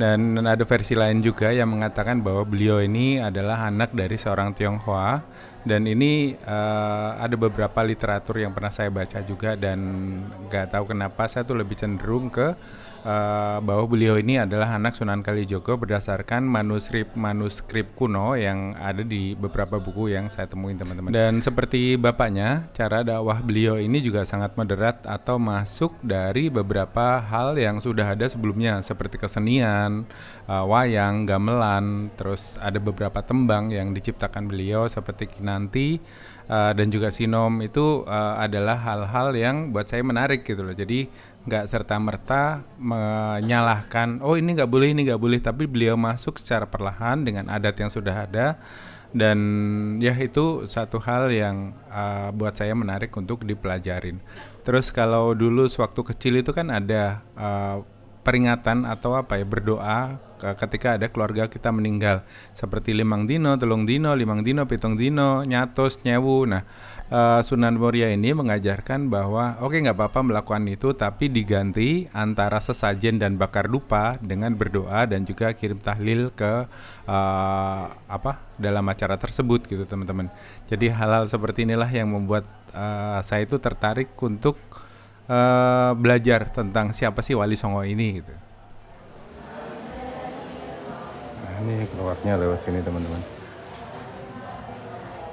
Dan ada versi lain juga yang mengatakan bahwa beliau ini adalah anak dari seorang Tionghoa. Dan ini ada beberapa literatur yang pernah saya baca juga, dan gak tahu kenapa saya tuh lebih cenderung ke bahwa beliau ini adalah anak Sunan Kalijogo berdasarkan manuskrip kuno yang ada di beberapa buku yang saya temuin teman-teman. Dan seperti bapaknya, cara dakwah beliau ini juga sangat moderat atau masuk dari beberapa hal yang sudah ada sebelumnya, seperti kesenian, wayang, gamelan, terus ada beberapa tembang yang diciptakan beliau seperti kinanti dan juga sinom. Itu adalah hal-hal yang buat saya menarik gitu loh. Jadi nggak serta-merta menyalahkan, oh ini nggak boleh, tapi beliau masuk secara perlahan dengan adat yang sudah ada. Dan ya itu satu hal yang buat saya menarik untuk dipelajarin. Terus kalau dulu sewaktu kecil itu kan ada peringatan atau apa ya, berdoa ketika ada keluarga kita meninggal, seperti limang dino, telung dino, limang dino, pitung dino, nyatos, nyewu. Nah, Sunan Muria ini mengajarkan bahwa oke, nggak apa-apa melakukan itu, tapi diganti antara sesajen dan bakar dupa dengan berdoa dan juga kirim tahlil ke dalam acara tersebut gitu teman-teman. Jadi hal-hal seperti inilah yang membuat saya itu tertarik untuk belajar tentang siapa sih Wali Songo ini gitu. Nah, ini keluarnya lewat sini teman-teman.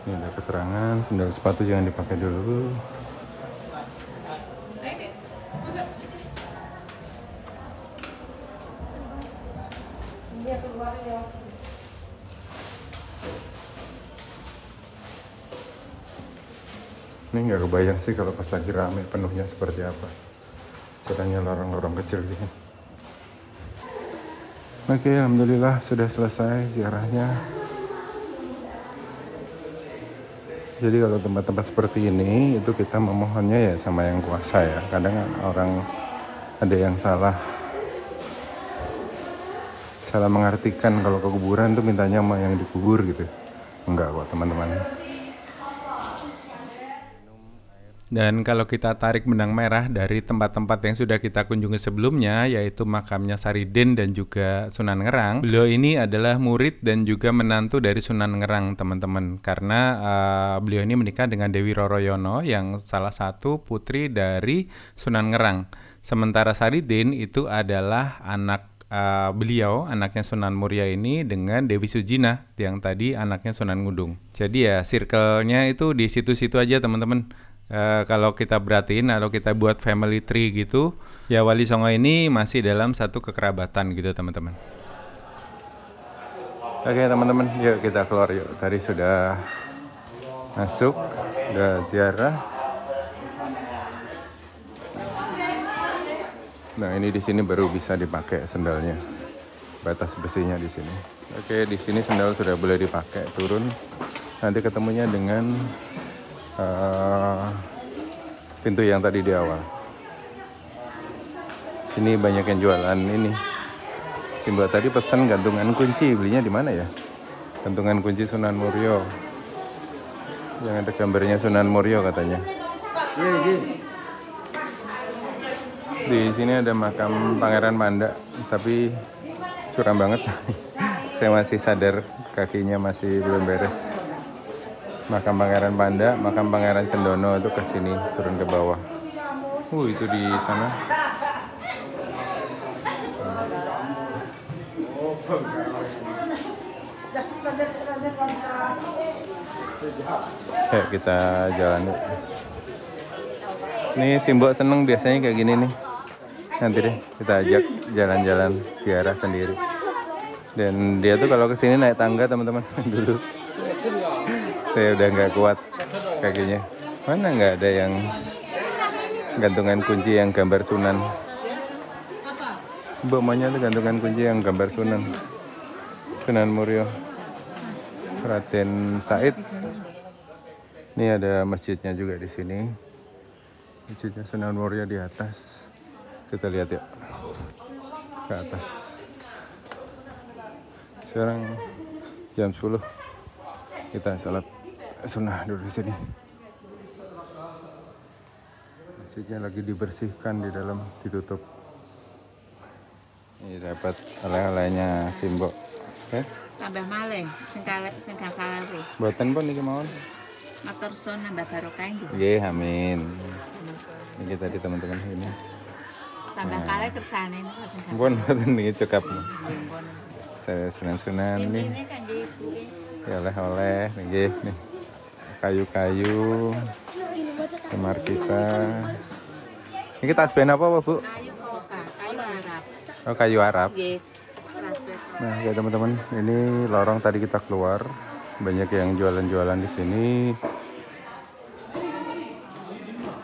Ini ada keterangan, sandal sepatu jangan dipakai dulu. Ini nggak kebayang sih kalau pas lagi rame penuhnya seperti apa. Caranya lorong-lorong kecil gitu. Oke, alhamdulillah sudah selesai ziarahnya. Jadi kalau tempat-tempat seperti ini itu kita memohonnya ya sama yang kuasa ya. Kadang orang ada yang salah mengartikan kalau ke kuburan tuh mintanya sama yang dikubur gitu. Enggak kok teman-teman. Dan kalau kita tarik benang merah dari tempat-tempat yang sudah kita kunjungi sebelumnya, yaitu makamnya Saridin dan juga Sunan Ngerang, beliau ini adalah murid dan juga menantu dari Sunan Ngerang teman-teman. Karena beliau ini menikah dengan Dewi Roroyono yang salah satu putri dari Sunan Ngerang. Sementara Saridin itu adalah anak beliau, anaknya Sunan Muria ini dengan Dewi Sujinah yang tadi anaknya Sunan Ngudung. Jadi ya circle-nya itu di situ-situ aja teman-teman. Kalau kita perhatiin atau kita buat family tree gitu, ya Wali Songo ini masih dalam satu kekerabatan gitu teman-teman. Oke teman-teman, yuk kita keluar yuk. Tadi sudah masuk, udah ziarah. Nah ini di sini baru bisa dipakai sendalnya, batas besinya di sini. Oke, di sini sendal sudah boleh dipakai, turun. Nanti ketemunya dengan pintu yang tadi di awal. Sini banyak yang jualan ini. Simba tadi pesan gantungan kunci, belinya di mana ya? Gantungan kunci Sunan Muria. Yang ada gambarnya Sunan Muria katanya. Di sini ada makam Pangeran Manda, tapi curam banget. Saya masih sadar kakinya masih belum beres. Makam Pangeran Panda, makam Pangeran Cendono itu ke sini, turun ke bawah. Itu di sana. Yuk kita jalan yuk. Ini Simbo seneng biasanya kayak gini nih. Nanti deh kita ajak jalan-jalan ziarah sendiri. Dan dia tuh kalau kesini naik tangga teman-teman dulu. Saya udah nggak kuat kakinya. Mana nggak ada yang gantungan kunci yang gambar Sunan. Sembomanya itu gantungan kunci yang gambar Sunan Muria Raden Said. Ini ada masjidnya juga di sini. Masjidnya Sunan Muria di atas. Kita lihat ya ke atas. Sekarang jam 10. Kita salat sunnah dulu di sini. Masjidnya lagi dibersihkan di dalam, ditutup. Ini dapat oleh-olehnya Simbok. Tambah malih sing kalih. Mboten pun niki mawon. Matur suwun nambah barokah nggih. Nggih, amin. Ini tadi teman-teman ini. Tambah kalih kersane niku sing kalih. Pun mboten niki cekap. Nggih pun. Saya sunan-sunan nih. Ini kangge ibu. Ya oleh-oleh nggih nih. Kayu-kayu. Markisa. Ini tasbih apa, Bu? Kayu koka, kayu Arab. Oh, kayu Arab. Nggih. Nah, ya teman-teman, ini lorong tadi kita keluar. Banyak yang jualan-jualan di sini.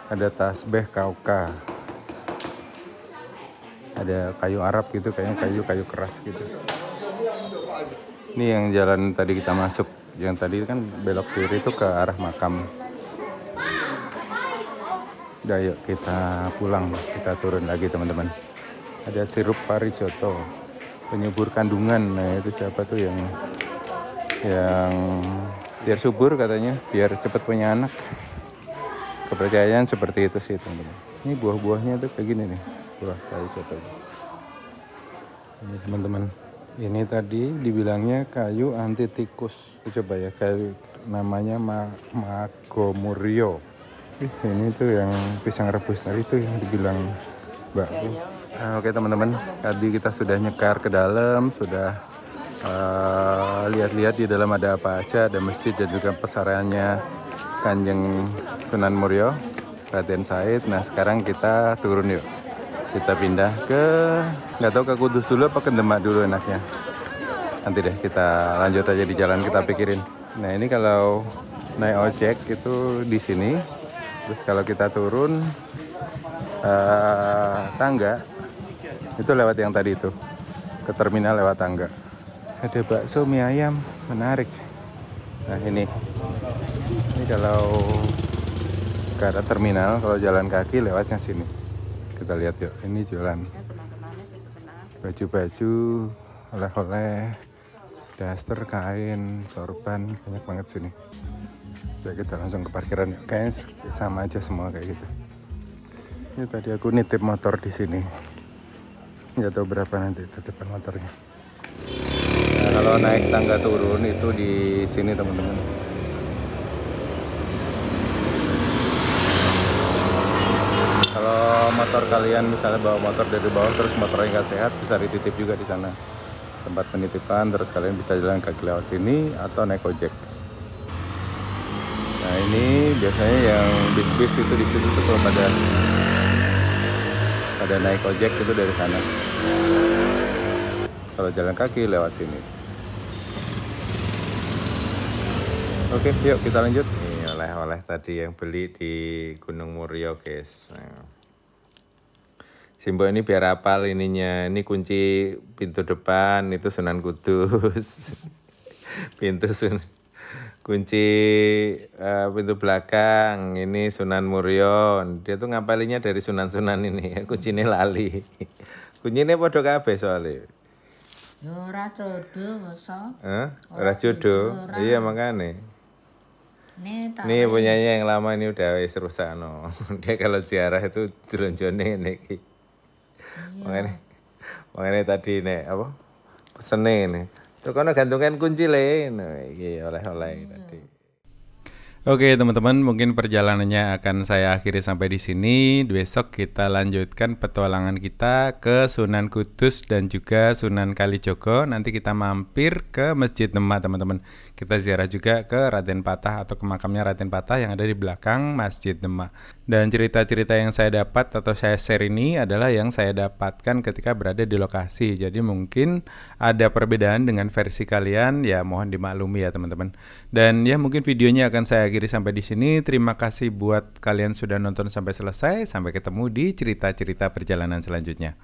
Ada tasbih kauka. Ada kayu Arab gitu, kayaknya kayu keras gitu. Ini yang jalan tadi kita masuk. Yang tadi kan belok kiri itu ke arah makam. Udah, yuk kita pulang, kita turun lagi teman-teman. Ada sirup parijoto, penyubur kandungan. Nah itu siapa tuh yang biar subur katanya, biar cepat punya anak. Kepercayaan seperti itu sih teman-teman. Ini buah-buahnya tuh kayak gini nih, buah parijoto. Ini teman-teman, ini tadi dibilangnya kayu anti tikus. Coba ya, kayu namanya Magomurio. Ini tuh yang pisang rebus tadi tuh yang dibilang Mbak. Nah, oke teman-teman, tadi kita sudah nyekar ke dalam, sudah lihat-lihat di dalam ada apa aja, ada masjid dan juga pesariannya Kanjeng Sunan Muria Raden Said. Nah sekarang kita turun yuk, kita pindah ke, nggak tahu ke Kudus dulu apa ke Demak dulu enaknya. Nanti deh kita lanjut aja di jalan, kita pikirin. Nah ini kalau naik ojek itu di sini. Terus kalau kita turun tangga itu lewat yang tadi itu, ke terminal lewat tangga. Ada bakso mie ayam, menarik. Nah ini kalau ke arah terminal, kalau jalan kaki lewatnya sini. Kita lihat yuk, ini jualan baju-baju, oleh-oleh, daster, kain, sorban, banyak banget sini. Jadi kita langsung ke parkiran yuk. Kayaknya sama aja semua kayak gitu. Ini tadi aku nitip motor di sini. Nggak tahu berapa nanti titipan motornya. Nah, kalau naik tangga turun itu di sini teman-teman. Kalau motor kalian misalnya bawa motor dari bawah terus motornya nggak sehat, bisa dititip juga di sana. Tempat penitipan, terus kalian bisa jalan kaki lewat sini atau naik ojek. Nah ini biasanya yang bis-bis itu di situ tuh pada naik ojek itu dari sana. Kalau jalan kaki lewat sini. Oke, yuk kita lanjut. Ini oleh-oleh tadi yang beli di Gunung Muria, guys. Nah. Simbol ini biar hafal ininya. Ini kunci pintu depan itu Sunan Kudus. Kunci pintu belakang ini Sunan Muria. Dia tuh ngapalinnya dari sunan-sunan ini. Kuncinya lali. Kuncinya podo kabeh soalnya. Ya ora jodoh masa. Ora jodoh. Iya makanya. Ini punyanya yang lama ini udah wis rusak no. Dia kalau ziarah itu jelonjone niki. Makanya tadi nek apa? Pesene nih. Tuh kono gantungan kunci le, iki oleh-oleh tadi. Oke teman-teman, mungkin perjalanannya akan saya akhiri sampai di sini. Besok kita lanjutkan petualangan kita ke Sunan Kudus dan juga Sunan Kalijogo. Nanti kita mampir ke Masjid Demak teman-teman. Kita ziarah juga ke Raden Patah atau ke makamnya Raden Patah yang ada di belakang Masjid Demak. Dan cerita-cerita yang saya dapat atau saya share ini adalah yang saya dapatkan ketika berada di lokasi. Jadi mungkin ada perbedaan dengan versi kalian, ya mohon dimaklumi ya teman-teman. Dan ya mungkin videonya akan saya akhiri sampai di sini. Terima kasih buat kalian sudah nonton sampai selesai. Sampai ketemu di cerita-cerita perjalanan selanjutnya.